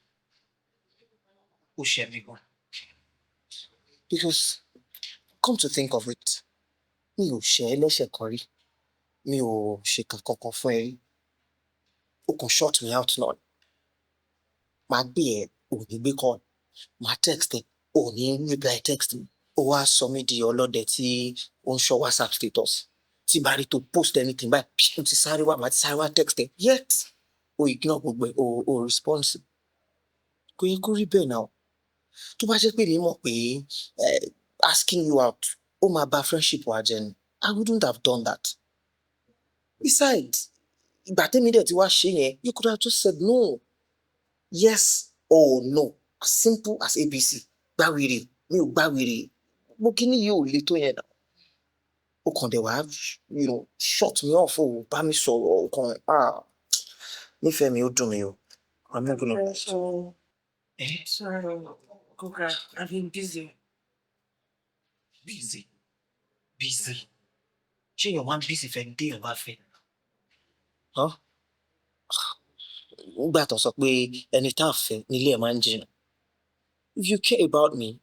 Ó ṣe mí gan. Because come to think of it, mi ò ṣe ẹ́ lẹ́ṣẹ̀ kan rí. Mi ò ṣe kankan fún ẹ rí. Ó kàn short me out náà. Màá gbé ẹ, ò ní gbé call. Màá text ẹ, ò ní reply text mi. Ó wá sọ mí di ọlọ́dẹ tí ó ń ṣọ́ WhatsApp status. Tí bá rí tó post anything báyìí, mo ti sáré wá, màá ti sáré wá text ẹ. Yet, o ignore gbogbo ẹ, o response. Kò yẹ kó rí bẹ́ẹ̀ náà. Tó bá jẹ́ pé mi mọ̀ pé asking you out, ó máa bà friendship wa jẹ́ ni. I wouldn't have done that. Besides, ìgbà tẹ́mi dẹ̀ ti wá ṣe yẹn, you could have just said no. Yes or no. As simple as ABC. Gbàwèrè, mi ò gbàwèrè. Mo kí ni yóò le tó yẹn náà. Ó kàn dẹ̀ wá, shut me off o, bá mi sọ̀rọ̀, ó kàn, nífẹ̀ẹ́ mi ó dùn mí o. I'm not gonna. Sorry, Coca, I've been busy. Busy. Ṣé èèyàn máa ń busy fẹ́ dé èèyàn bá fẹ́? Nígbà tó sọ pé ẹni tá a fẹ́ nílé ẹ̀ máa ń jìnnà. If you care about me,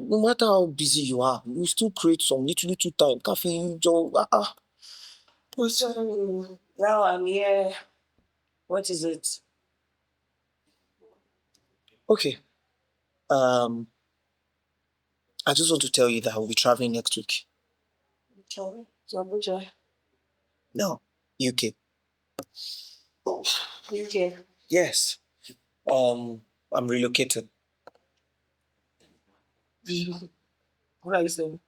no matter how busy you are, you still create some little time. Ká fi jọ. Now I'm here. What is it? Okay. I just want to tell you that I will be traveling next week. Tell me. To Abuja. No, UK. UK. Yes. I'm relocating. What are you saying?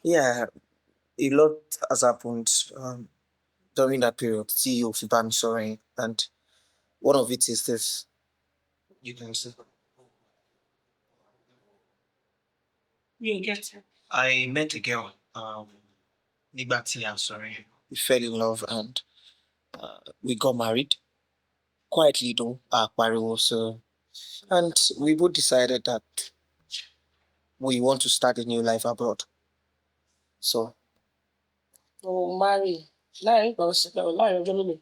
Yeah, a lot has happened during that period. Tí o fi bá mi sọ̀rọ̀ yẹn, and one of it is this. You can see. You get it. I met a girl. Nígbà tí a sọ̀rọ̀ yẹn. We fell in love and we got married. quietly though, pariwo, so. And we both decided that we want to start a new life abroad. So. Oh, marry. Láàrin ọjọ́ mélòó.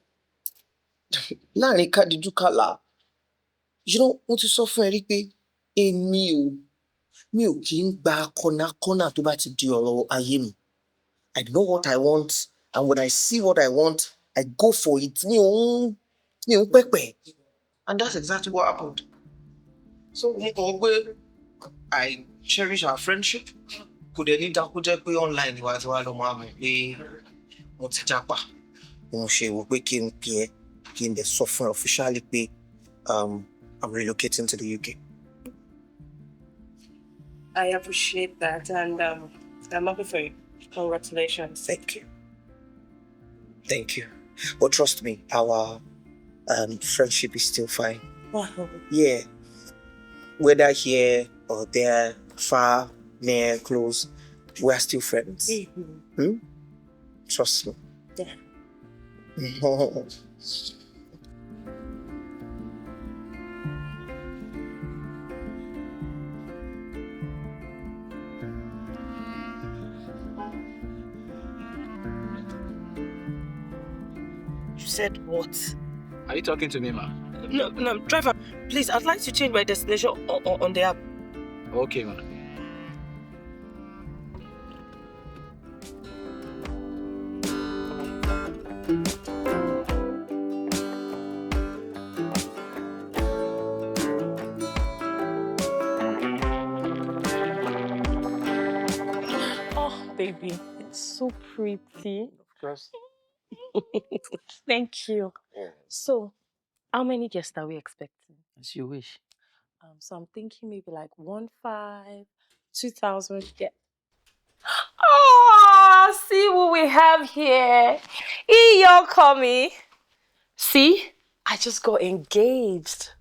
Láàrin kádìjú kálá. You know, mo ti sọ fún ẹ rí pé mi ò kí ń gba kọ́nà tó bá ti di ọ̀rọ̀ ayé mi. I know what I want, and when I see what I want, I go for it. Mi ò ń pẹ́pẹ́. And that's exactly what happened. So mo kàn pé I cherish our friendship. Kò dẹ̀ ní dákú jẹ́ pé online wa ti wá lọ máa mọ̀ pé mo ti jápa. Mo ṣe wò pé kí n pè ẹ́ kí n dẹ̀ sọ fún ẹ officially pé I'm relocating to the UK. I appreciate that, and I'm happy for you. Congratulations. Thank you. But trust me, our friendship is still fine. Wow. Yeah. Whether here or there, far, near, close, we are still friends. Mm-hmm. Trust me. Yeah. You said what? Are you talking to me, ma? No, driver, please, I'd like to change my destination on the app. Okay, ma. Oh, baby, it's so pretty. Of course. Thank you. Yeah. So, how many guests are we expecting? As you wish. So I'm thinking maybe like 1,500, 2,000. Yeah. Oh, see what we have here. You're coming. See, I just got engaged.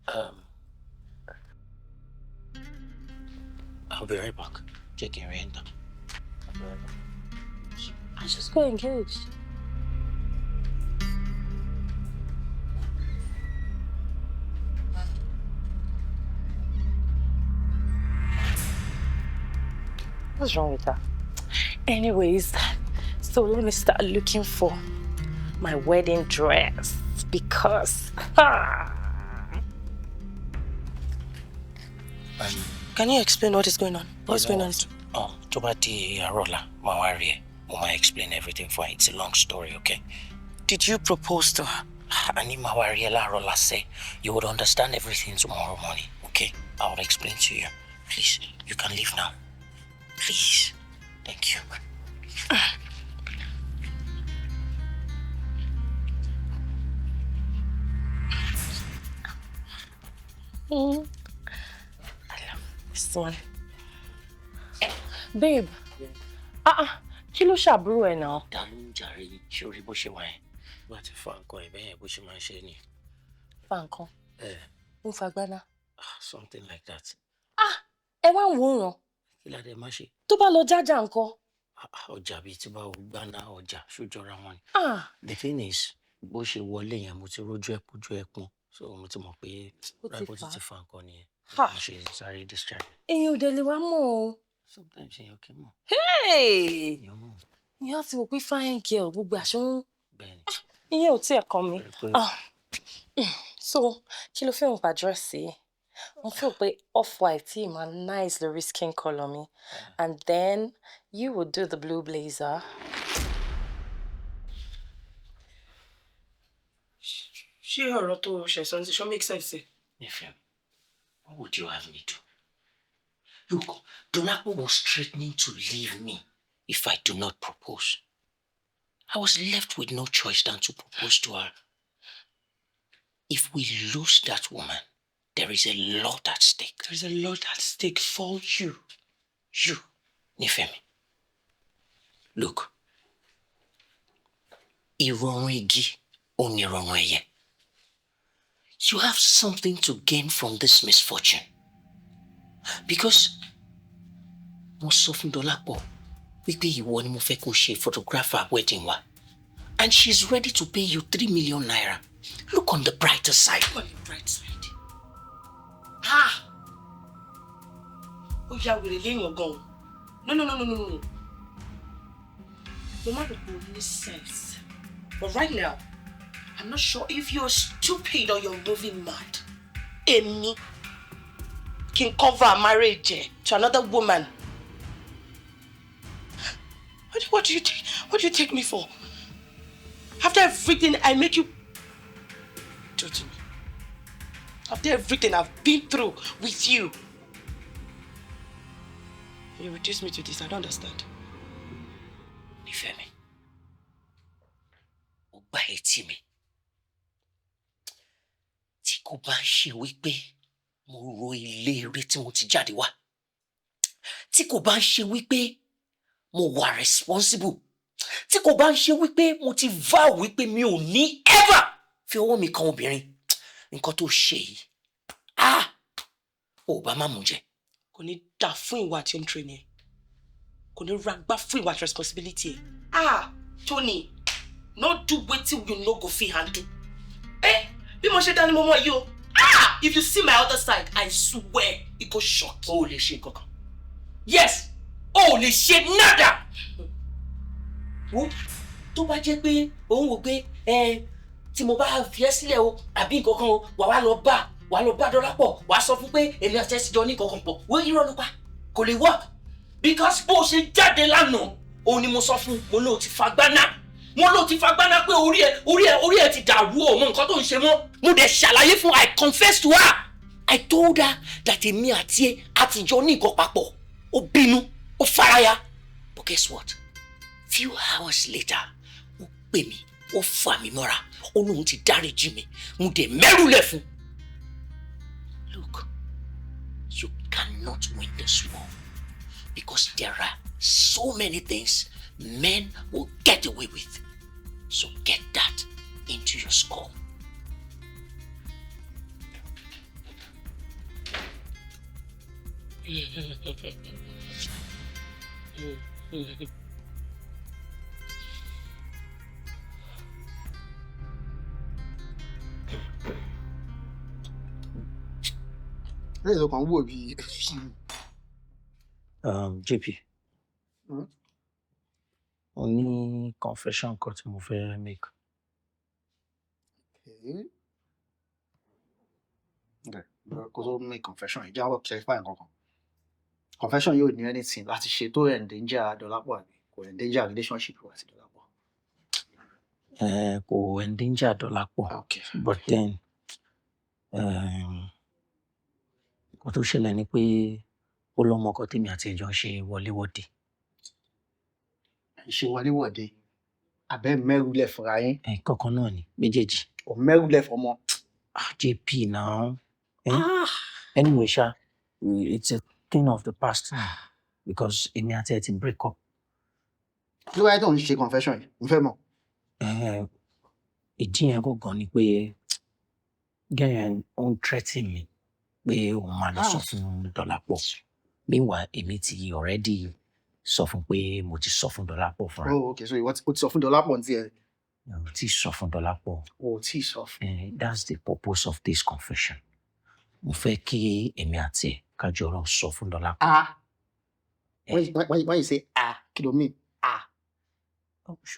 I'll be right back. Checking rent. I just got engaged. What's wrong with her? Anyways, so let me start looking for my wedding dress because... Can you explain what is going on? What's going on? Tó bá di àrọ̀lá, màá wá rí ẹ. Mo máa explain everything for you. It's a long story, okay? Did you propose to her? Ani màá wá rí ẹ láàárọ̀ lásẹ̀. You would understand everything tomorrow morning, okay? I will explain to you. Please, you can leave now. Please. Thank you. I love this one. Babe. Kí ló ṣàbúrò ẹ náà? Dàlú jàre, ṣorí bó ṣe wà yẹn. Bá ti fa nǹkan ẹ̀ bẹ́ẹ̀ bó ṣe máa ń ṣe ni. Fa nǹkan? Ó fagbáná. Something like that. Ẹ wá ń wòran. Kí la dé má ṣe? Tó bá lọ jájà nǹkan. Ọjà bíi tí bá wo gbaná ọjà ṣójọra wọn ni. The thing is, bó ṣe wọlé yẹn mo ti rójú ẹ pójú ẹ pọn. So mo ti mọ̀ pé rábò ti fa nǹkan nìyẹn. Mo ṣe sáré discharge. Èèyàn ò dẹ̀ lè wá mọ̀ o. Sometimes èèyàn kì í mọ̀. Hey! Ìyá ti wò pé fine girl gbogbo àṣọ ń. Bẹ́ẹ̀ni. Ìyẹn ò tiẹ̀ kàn mí. So, kí ló fẹ́ òun pa dírẹ́sì? Mo feel pé off-white tí ma nice lórí skin color mi. And then you would do the blue blazer. Ṣé ọ̀rọ̀ tó ṣẹ̀sán ti ṣọ́ make sense? Nephew, what would you have me do? Look, Dolapo was threatening to leave me if I do not propose. I was left with no choice than to propose to her. If we lose that woman, there is a lot at stake. There is a lot at stake for you. You, Nifemi. Look. Ìrọ̀rùn igi, onírọ̀rùn ẹyẹ. You have something to gain from this misfortune. Because mo sọ fún Dolapo wípé ìwọ ni mo fẹ́ kó ṣe photographer wedding wa. And she's ready to pay you 3 million naira. Look on the brighter side. Look on the bright side. Ah! Oh, yeah, we're laying your gun. No. No matter who makes sense. But right now, I'm not sure if you're stupid or you're moving mad. Any can cover a marriage to another woman. What do you take me for? After everything I make you do to me. After everything I've been through with you. You reduce me to this, I don't understand. Ifemi. Ó gbá etí mi. Tí kò bá ṣe wípé mo ro ilé eré tí mo ti jáde wá. Tí kò bá ṣe wípé mo wà responsible. Tí kò bá ṣe wípé mo ti vow wípé mi ò ní ever fi ọwọ́ mi kan obìnrin. Nǹkan tó ṣe yìí. Ó bá má mú jẹ. Kò ní dà fún ìwà tí ó ń train ẹ. Kò ní ragbá fún ìwà responsibility ẹ. Tony, no do wetin you no go fit handle. Bí mo ṣe dání mo mọ̀ yìí o. If you see my other side, I swear it go shock you. O lè ṣe nǹkan kan. Yes, o lè ṣe nada. Wo tó bá jẹ́ pé òun wò pé tí mo bá fi ẹ́ sílẹ̀ o àbí nǹkan kan o wà lọ bá Dọ́lápọ̀ wà sọ fún pé èmi àti ẹsì jọ ní nǹkan kan pọ̀ wọ́n irọ́ ló pa kò lè work because bó ṣe jáde lánàá òun ni mo sọ fún mo lóò ti fagbáná pé orí ẹ ti dàrú o mọ nǹkan tó ń ṣe mọ́ mo dẹ̀ ṣàlàyé fún I confess to her I told her that èmi àti ẹ àtijọ́ ní nǹkan papọ̀ ó bínú ó faraya but guess what few hours later ó pè mí ó fà mí mọ́ra ó lóun ti dáríjì mi mo dẹ̀ mẹ́rùlẹ̀ fún. Look, you cannot win this war because there are so many things men will get away with. So get that into your skull. lẹ́yìn kan wò bí. JP. Ó ní confession kan tí mo fẹ́ make. Kó tó make confession yìí jáwọ́ clarify nǹkan kan. Confession yóò ní anything láti ṣe tó endanger Dọ́lápọ̀ àbí kò endanger relationship wa àti Dọ́lápọ̀. Kò endanger Dọ́lápọ̀. Okay. But then nǹkan tó ṣẹlẹ̀ ni pé ó lọ́mọ kan tèmi àti ẹ̀jọ́ ṣe wọléwọ̀de. Ṣe wọléwọ̀de abẹ́ mẹ́rùlẹ̀ fúnra yín. Kankan náà ni méjèèjì. Ò mẹ́rùlẹ̀ fọmọ. JP now. Anyway, Sha, it's a thing of the past now because èmi àti ẹ̀ ti break up. Kí ló wáyé tó ń ṣe confession yìí? Mo fẹ́ mọ̀. Ìdí yẹn gangan ni pé gẹ́yẹn ó ń threaten mi pé òun máa lọ sọ fún Dọ́lápọ̀. Meanwhile, èmi ti already sọ fún pé mo ti sọ fún Dọ́lápọ̀ fúnra. Oh, okay, so o ti sọ fún Dọ́lápọ̀ ní tiẹ̀. O ti sọ fún Dọ́lápọ̀. O ti sọ fún. That's the purpose of this confession. Mo fẹ́ kí èmi àti ẹ̀ kájọ lọ sọ fún Dọ́lápọ̀. When you say kí ló mean?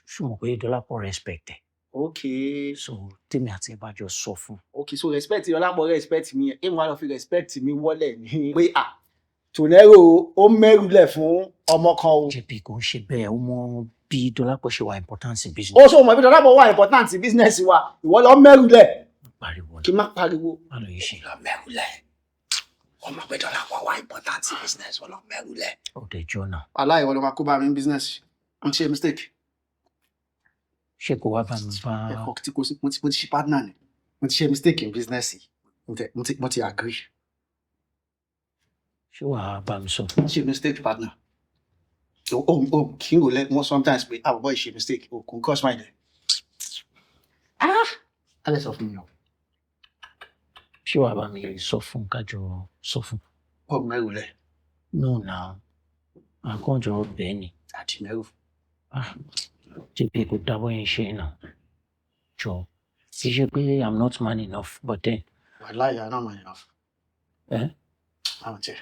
Ṣùgbọ́n pé Dọ́lápọ̀ respect ẹ̀. Okay. So tèmi àti ẹ̀ bá jọ sọ fún. Okay, so respect Dọ́lápọ̀ respect mi ẹ̀ wọ́n á lọ fi respect mi wọlé ní pé Tonero ó mẹ́rùlẹ̀ fún ọmọ kan o. JP kò ń ṣe bẹ́ẹ̀ ó mọ bí Dọ́lápọ̀ ṣe wà important in business. Ó sọ mọ̀ bí Dọ́lápọ̀ wà important in business wa ìwọ lọ mẹ́rùlẹ̀. Pariwo. Kí má pariwo. Má lọ yìí ṣe. Lọ mẹ́rùlẹ̀. Wọ́n mọ̀ pé Dọ́lápọ̀ wà important in business wọ́n lọ mẹ́rùlẹ̀. Ó dẹ̀ jọ náà. Aláìwọ ló máa kó bá mi business. Mo ti ṣe mistake. Ṣé kò wá bá mi bá. Ẹ̀kọ́ tí kò sí mo ti ṣe partner ni. Mo ti ṣe mistake in business yìí. Mo ti agree. Ṣé wàá bá mi sọ? Mo ṣe mistake partner. Kí n go let mo sometimes pé àbọ̀bọ̀ ìṣe mistake kò ń cross mind ẹ̀. Alẹ́ sọ fún mi o. Ṣé wàá bá mi sọ fún kájọ sọ fún? Ọ̀gbìn mẹ́rù lẹ̀. No now. Àkànjọ bẹ́ẹ̀ ni. Àti mẹ́rù. JP kò dábọ̀ yẹn ṣe náà. Jọ I'm not man enough, but then. Wallahi, you're not man enough. Eh? I want you.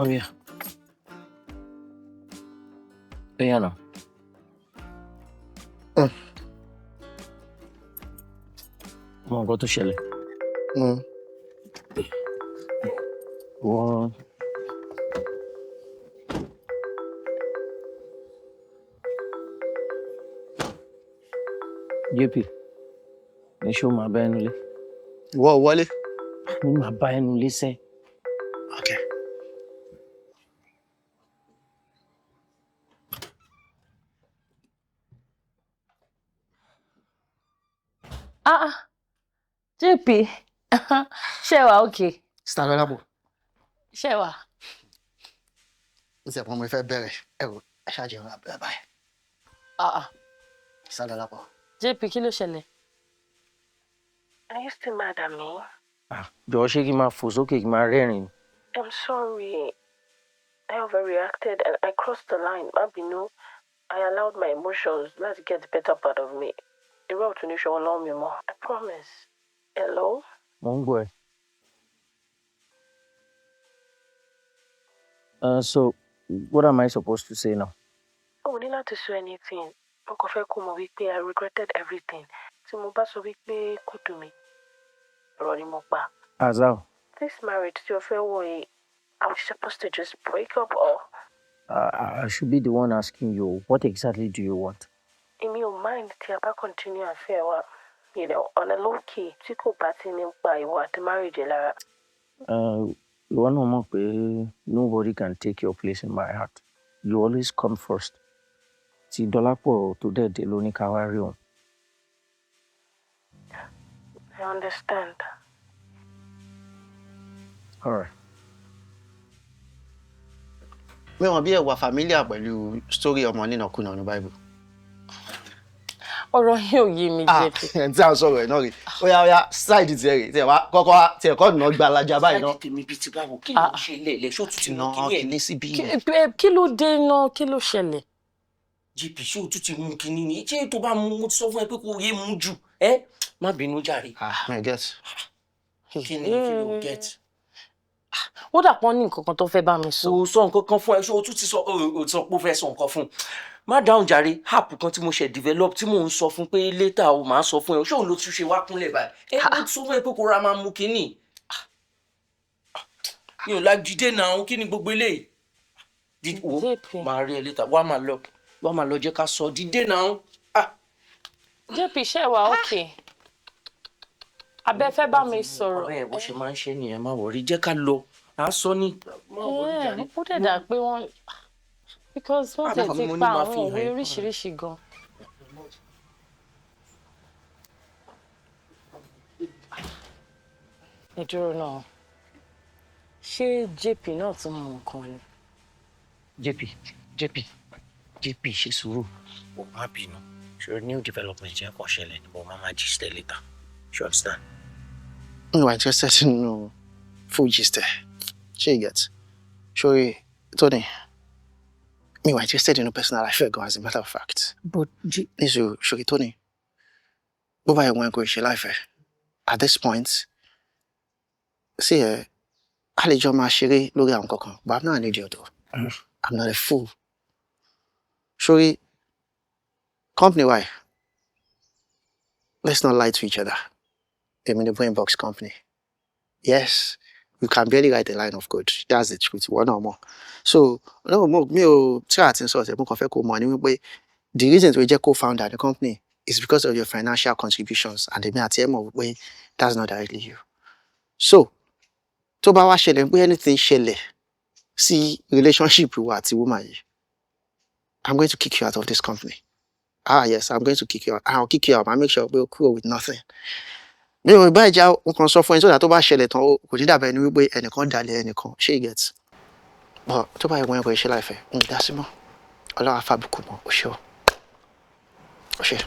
Oh yeah. Oh yeah, no. Mo nǹkan tó ṣẹlẹ̀. Wọ́n. JP, ní ṣó máa bá ẹnu lé. Wọlé. Ní máa bá ẹnu lé sẹ́. Okay. JP, ṣé wà okay? Stand up. Ṣé wà? Ó ti ẹ̀pọ̀ mo fẹ́ bẹ̀rẹ̀ ẹ̀rọ ẹ̀ṣáàjì ọ̀rọ̀ àbúrò báyìí. Stand up. JP, kí ló ṣẹlẹ̀? Are you still mad at me? Jọ̀ọ́ ṣé kí n máa fò sókè kí n máa rẹ́rìn-ín? I'm sorry. I overreacted and I crossed the line. Mabinu, I allowed my emotions to get the better part of me. Irú ọ̀tún ní ṣọwọ́ lọ́wọ́ mi mọ́. I promise. Hello? Mo ń gbọ́ ẹ. So, what am I supposed to say now? Oh, ní láti sọ anything. Mo kàn fẹ́ kó mọ̀ wípé I regretted everything. Tí mo bá sọ wípé kò dùn mí, ọ̀rọ̀ ni mo pa. As how? This marriage tí o fẹ́ wọ̀ yìí, are we supposed to just break up or? I should be the one asking you, what exactly do you want? Èmi ò mind tí a bá continue affair wa, on a low key, tí kò bá ti ní pa ìwọ àti marriage lára. You want to know pé nobody can take your place in my heart. You always come first. Tí Dọ́lápọ̀ tó dẹ̀dẹ̀ ló ní ká wá rí òun. I understand. All right. Mi ò mọ̀ bí ẹ wà familiar pẹ̀lú story ọmọ nínàkúnà ní Bible. Ọ̀rọ̀ yìí ò yé mi JP. Ẹ̀ tí à ń sọ̀rọ̀ ẹ̀ náà rè. Ó yá side tiẹ̀ rè tí ẹ̀ wá kọ́kọ́ tí ẹ̀ kọ́ nà gba alájà báyìí náà. Tèmi bíi ti báwo kí ló ṣe ilé ilé ṣó tún ti mú kíní ẹ̀ ní síbí. Kí ló dé náà? Kí ló ṣẹlẹ̀? JP ṣó tún ti mú kíní ni ṣé tó bá mú mo ti sọ fún ẹ pé kò yé mú jù ẹ má bínú jàre. I get. Kí ni kí ló get? Ó dà pọ́n ní nǹkan kan tó fẹ́ bá mi sọ. Kò sọ nǹkan kan fún ẹ ṣó o tún ti sọ o sọ pé ó fẹ́ sọ nǹkan fún má dáhùn jàre app kan tí mo ṣe develop tí mò ń sọ fún pé later o máa sọ fún ẹ ṣé òun ló tún ṣe wá kúnlẹ̀ báyìí ó ti sọ fún ẹ pé kó ra máa mú kíní mi ò lágbídé náà kí ni gbogbo eléyìí máa rí ẹ later wá máa lọ jẹ́ ká sọ dídé náà. JP ṣé wà okay? Abẹ́ fẹ́ bá mi sọ̀rọ̀. Ọ̀rẹ́ ẹ̀ bó ṣe máa ń ṣe nìyẹn má wọrí jẹ́ ká lọ à á sọ ní. Ó dẹ̀ dà pé wọ́n because wọ́n tẹ̀ ti pa àwọn òwe oríṣiríṣi gan. Ẹ dúró náà ṣé JP náà tún mọ nǹkan ni? JP ṣe sùúrù o má bínú ṣe new development yẹn kàn ṣẹlẹ̀ ní bọ́ máa gist ẹ later you understand. Mi wà interested nínú full gist ẹ̀ ṣé you get ṣórí Tony mi wà interested nínú personal life ẹ̀ gan as a matter of fact. But níṣó ṣórí Tony bó bá yẹ wọn kò ṣe life ẹ̀ at this point sí ẹ a lè jọ máa ṣeré lórí àwọn kankan but I'm not an idiot though. I'm not a fool. Ṣórí company why let's not lie to each other. I'm in the brain box company. Yes, you can barely write a line of code. That's the truth. One or more. So, no more. Me o chat and sort. Mo kàn fẹ́ kó mọ̀ ní wípé the reason we just co-founder the company is because of your financial contributions and the me at the end of the way that's not directly you. So, tó bá wá ṣẹlẹ̀ pé anything ṣẹlẹ̀ sí relationship wa àti woman yìí, I'm going to kick you out of this company. Yes, I'm going to kick you out. I'll kick you out. I'll make sure we'll cool with nothing. Mi ò bá ìjà nǹkan sọ fún ẹ sódà tó bá ṣẹlẹ̀ tán kò ní dàbẹ̀ ni wípé ẹnìkan dalẹ̀ ẹnìkan ṣé you get. But tó bá yẹ wọ́n kò ṣe láìfẹ́ ń dá sí mọ́ ọlọ́run afábùkù mọ́ ó ṣe ọ́ ó ṣe.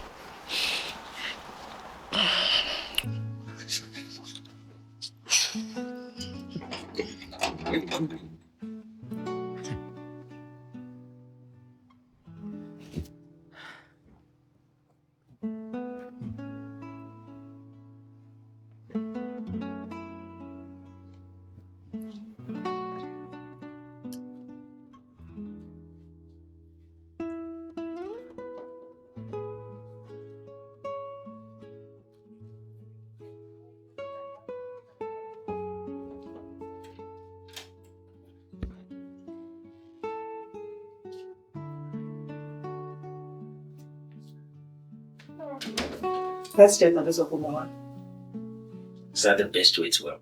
Let's check on this up, Mama. Is that the best way to help?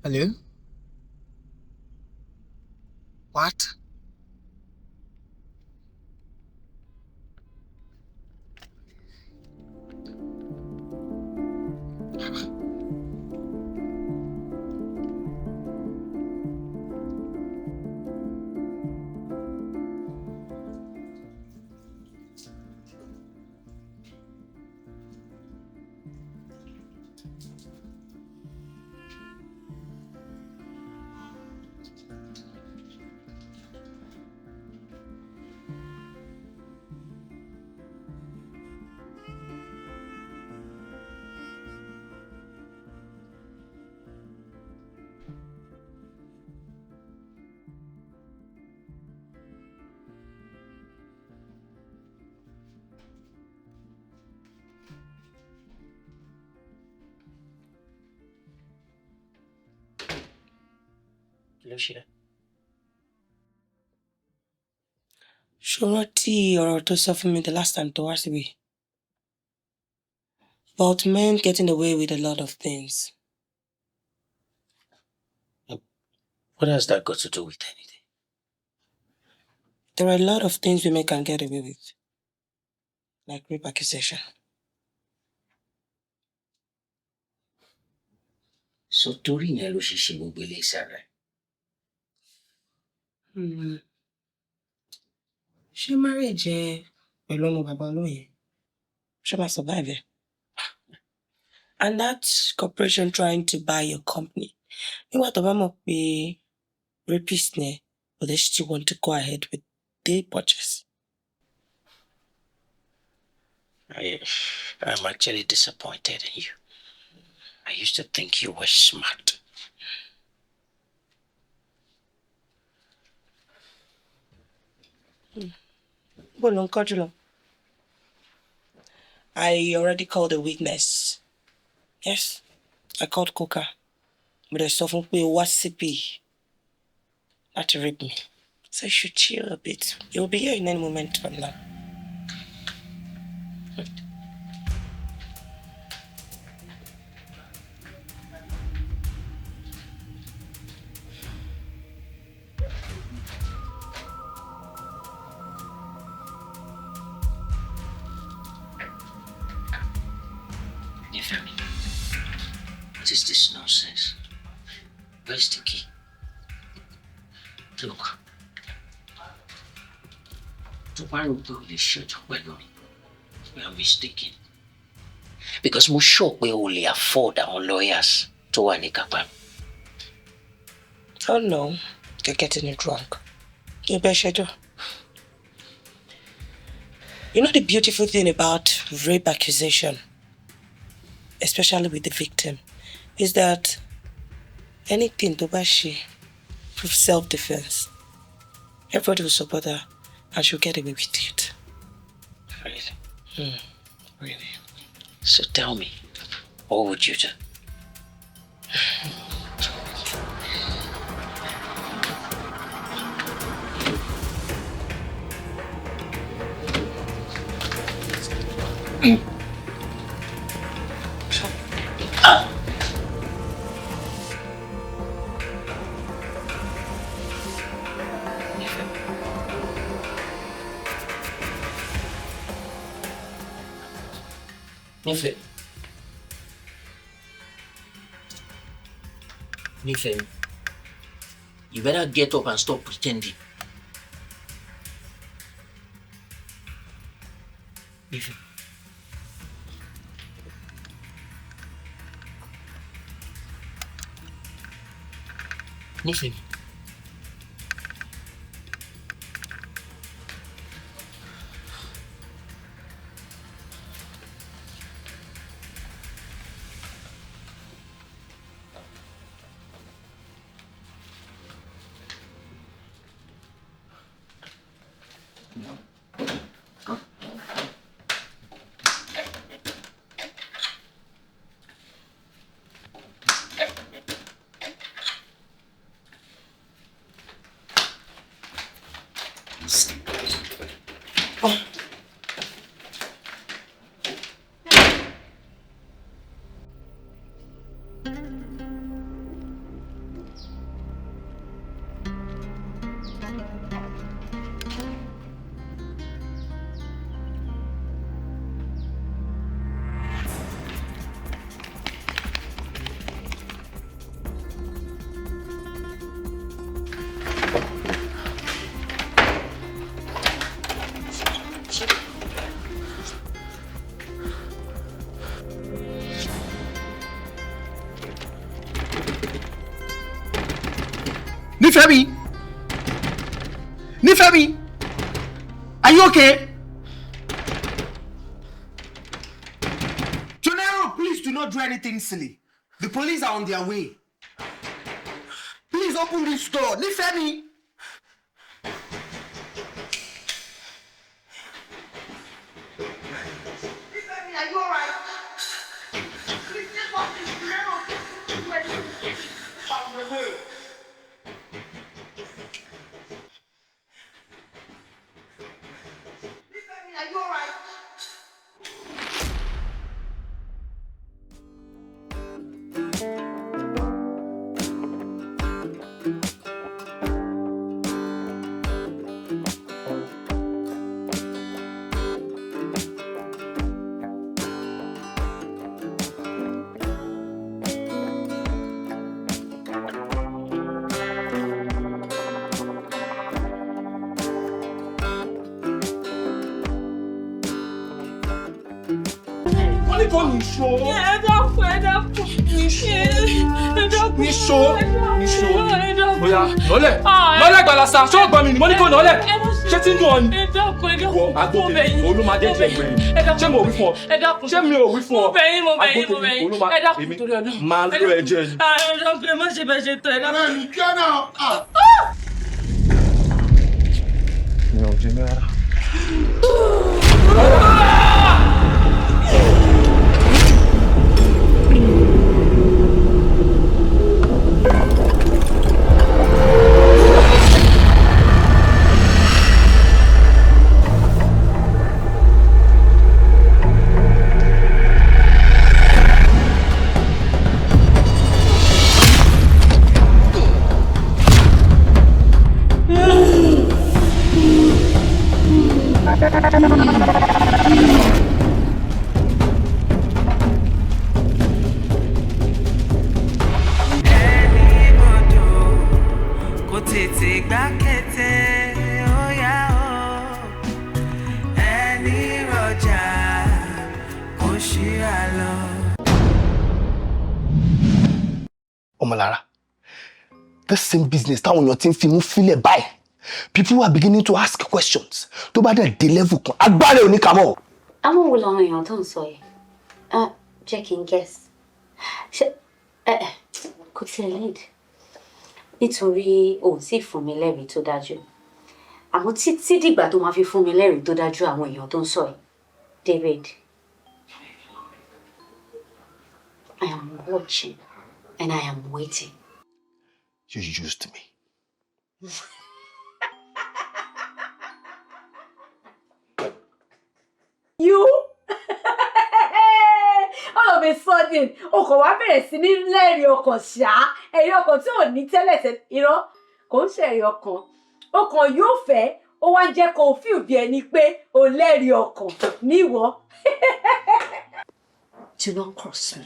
Hello? What? Lucia. Ṣòrántí ọ̀rọ̀ tó sọ fún mi the last time tó wá síbí. About men getting away with a lot of things. What has that got to do with anything? There are a lot of things women can get away with. Like rape accusation. So torí yẹn ló ṣe ṣe gbogbo ilé ìsàlẹ̀. Ṣé marriage ẹ pẹ̀lú ọmọ bàbá olóyè? Ṣé máa survive ẹ? And that corporation trying to buy your company. Nígbà tó bá mọ̀ pé rapist ni, but they still want to go ahead with the purchase. I'm actually disappointed in you. I used to think you were smart. I already called a witness. Yes, I called Coca. But I saw from WhatsApp not to rape me. So you should chill a bit. You'll be here in any moment from now. What is this nonsense? Where's the key? Look. We are mistaken. Because mo sure we only afford our lawyers to wà ní kápá. Oh no, you're getting it wrong. You better. You know the beautiful thing about rape accusation? especially with the victim, is that anything to bashi for self-defense, everybody will support her and she'll get away with it. Really? Really? So tell me, what would you do? Nife, you better get up and stop pretending. Nife. Nife. Nifemi, are you okay? Tonero, please do not do anything silly. The police are on their way. Please open this door. Nifemi. Nifemi, are you alright? Please just watch this. Tonero, are you alright? Lọ́lẹ̀ gbalasa ṣọ́ọ̀gbọ́n mi ni mo ní kó lọ́lẹ̀ ṣé tí ń dùn ọ ni. Wọ agbóte olùmọdé jẹ ìwé ṣé mo wí fún ọ ṣé mi ò wí fún ọ agbóte olùmọdé èmi máa lo ẹ̀jẹ̀ ni. Ẹ má ṣe bẹ ṣe tọ ẹ dákun. Mi ò jẹ mẹ́rà. Omolara, this same business táwọn èèyàn ti ń fi mú fílẹ̀ báyìí. People are beginning to ask questions. Tó bá dẹ̀ dé level kan, agbára ò ní kà mọ́. Àwọn wo làwọn èèyàn tó ń sọ yìí? Checking guess. Kò tí ẹ lead. Nítorí o sì fún mi lẹ́rìí tó dájú. Àmọ́ títí dìgbà tó máa fi fún mi lẹ́rìí tó dájú àwọn èèyàn tó ń sọ yìí. David, I am watching and I am waiting. You used me. You? All of a sudden, ọkàn wa bẹ̀rẹ̀ sí ní lẹ́rìí ọkàn ṣá. Ẹ̀rí ọkàn tí ò ní tẹ́lẹ̀ irọ́ kò ń ṣẹ̀rí ọkàn. Ọkàn yóò fẹ́ ó wá ń jẹ́ kó feel bí ẹni pé o lẹ́rìí ọkàn níwọ. Do not cross me.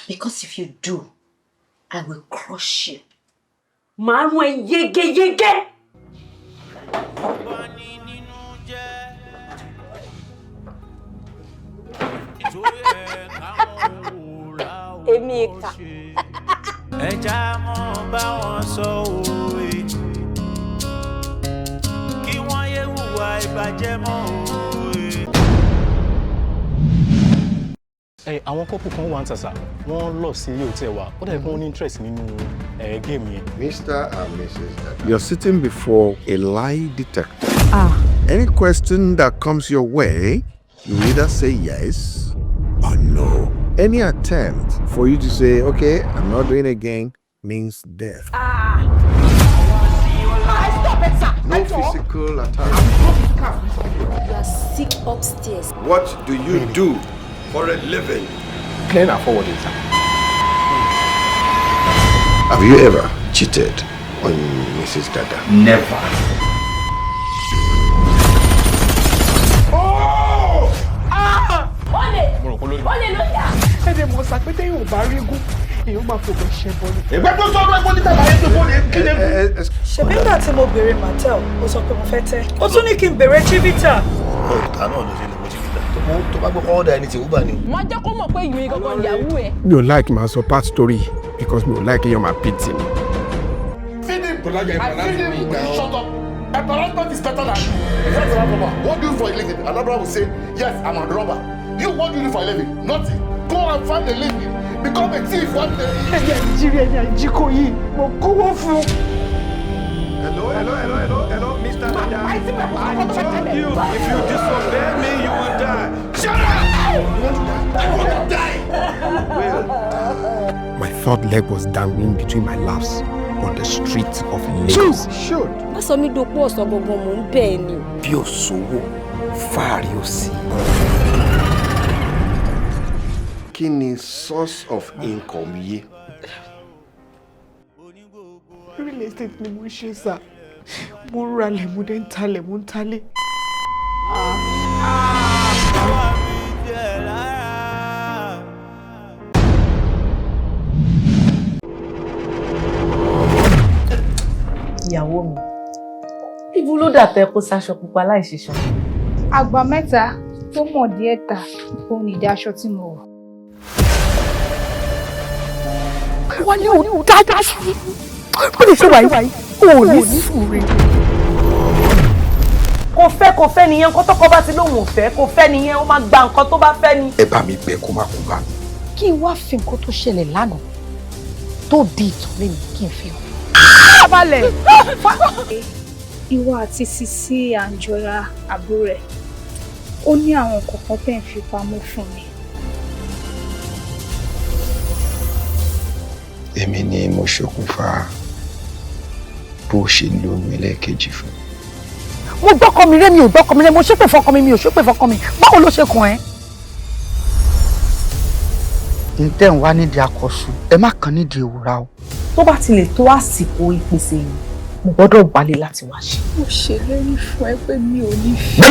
Because if you do, I will crush you. Màá rún ẹ yégéyégé. Èmi ìkà. Ẹja mọ́ bá wọn sọ òwe. Kí wọ́n yé hùwà ìbàjẹ́ mọ́ òwe. Àwọn couple kan wà ń tàṣà, wọ́n lọ sí ilé hotel wa, ó dẹ̀ kí wọ́n ní interest nínú game yẹn. Mr. and Mrs. Dada. You're sitting before a lie detector. Any question that comes your way, you either say yes or no. Any attempt for you to say, okay, I'm not doing it again, means death. Stop it, sir. No physical attack. You are sick upstairs. What do you do for a living? Clean and forwarding, sir. Have you ever cheated on Mrs. Dada? Never. Olè ló yà. Ẹ̀dẹ̀ mọ̀ sàpété yóò bá rí gún, èèyàn máa fòkè ṣẹ bọ́ ni. Ìgbẹ́ tó sọ̀rọ̀ ẹ̀kọ́ níta bàyẹ̀ tó bọ́ ni kí ni. Ṣebí nígbà tí mo béèrè Mattel, ó sọ pé mo fẹ́ tẹ́. Ó tún ní kí n béèrè Chivita. Ọ̀tá náà ló ṣe lè wo Chivita. Tó bá gbọ́ kọ́ ọ́dà ẹni tí ó bá ní. Má jẹ́ kó mọ̀ pé ìwé gangan ìyàwó ẹ̀. Mi ò like máa sọ part story because mi ò like èèyàn máa pity mi. Shut up. Embarrassment is better than yes, I'm a robber. What do you do for a living? Another will say, yes, I'm a robber. You, what do you do for a living? Nothing. Go and find a living. Become a thief one day. Hello, Mr. Dada. I told you, if you disobey me, you will die. Shut up! You will die. My third leg was dangling between my laps on the streets of Lagos. Shoot. Má sọ mí dopò ọ̀sán gbogbo mò ń bẹ̀ ẹ́ ni. Bí o sówó, fàárí o sí. Kí ni source of income yìí? Real estate ni mo ṣe sá. Mo ń ralẹ̀, mo dẹ̀ ń talẹ̀, mo ń talẹ̀. Ìyàwó mi, ibo ló dà tẹ́ kó sáṣọ pupa láì ṣiṣan? Àgbà mẹ́ta tó mọ̀ díẹ̀ ta òun ìdí aṣọ tí mo wọ̀. Wọ́n ní òun dáadáa sí. Ó lè ṣe wáyé. Ó ní sùúrù. Kò fẹ́ nìyẹn, nǹkan tọ́kọ bá ti lóun ò fẹ́, kò fẹ́ nìyẹn, ó máa gba nǹkan tó bá fẹ́ ni. Ẹ bá mi bẹ̀ kó má kú bá mi. Kí n wá fi nǹkan tó ṣẹlẹ̀ lánàá tó di ìtàn lẹ́nu kí n fi hàn. Abalẹ̀. Ìwọ àti Sisi Àǹjọ́lá àbúrò rẹ̀ ó ní àwọn kọ̀ọ̀kan tẹ́ ń fi pamọ́ fún mi. Èmi ni mo ṣokùnfà bó ṣe lóyún ẹlẹ́ẹ̀kejì fún. Mo gbọ́kọ mi rẹ́ mi ò gbọ́kọ mi rẹ́, mo ṣépè fọkọ mi ò ṣépè fọkọ mi. Báwo ló ṣe kàn ẹ́? Ǹtẹ́ ń wá nídìí akọ̀ṣù, ẹ má kàn nídìí ìwúra o. Tó bá ti lè tó àsìkò ìpèsè yìí, mo gbọ́dọ̀ wálé láti wá ṣe. Mo ṣèlérí fún ẹ pé mi ò ní fẹ́.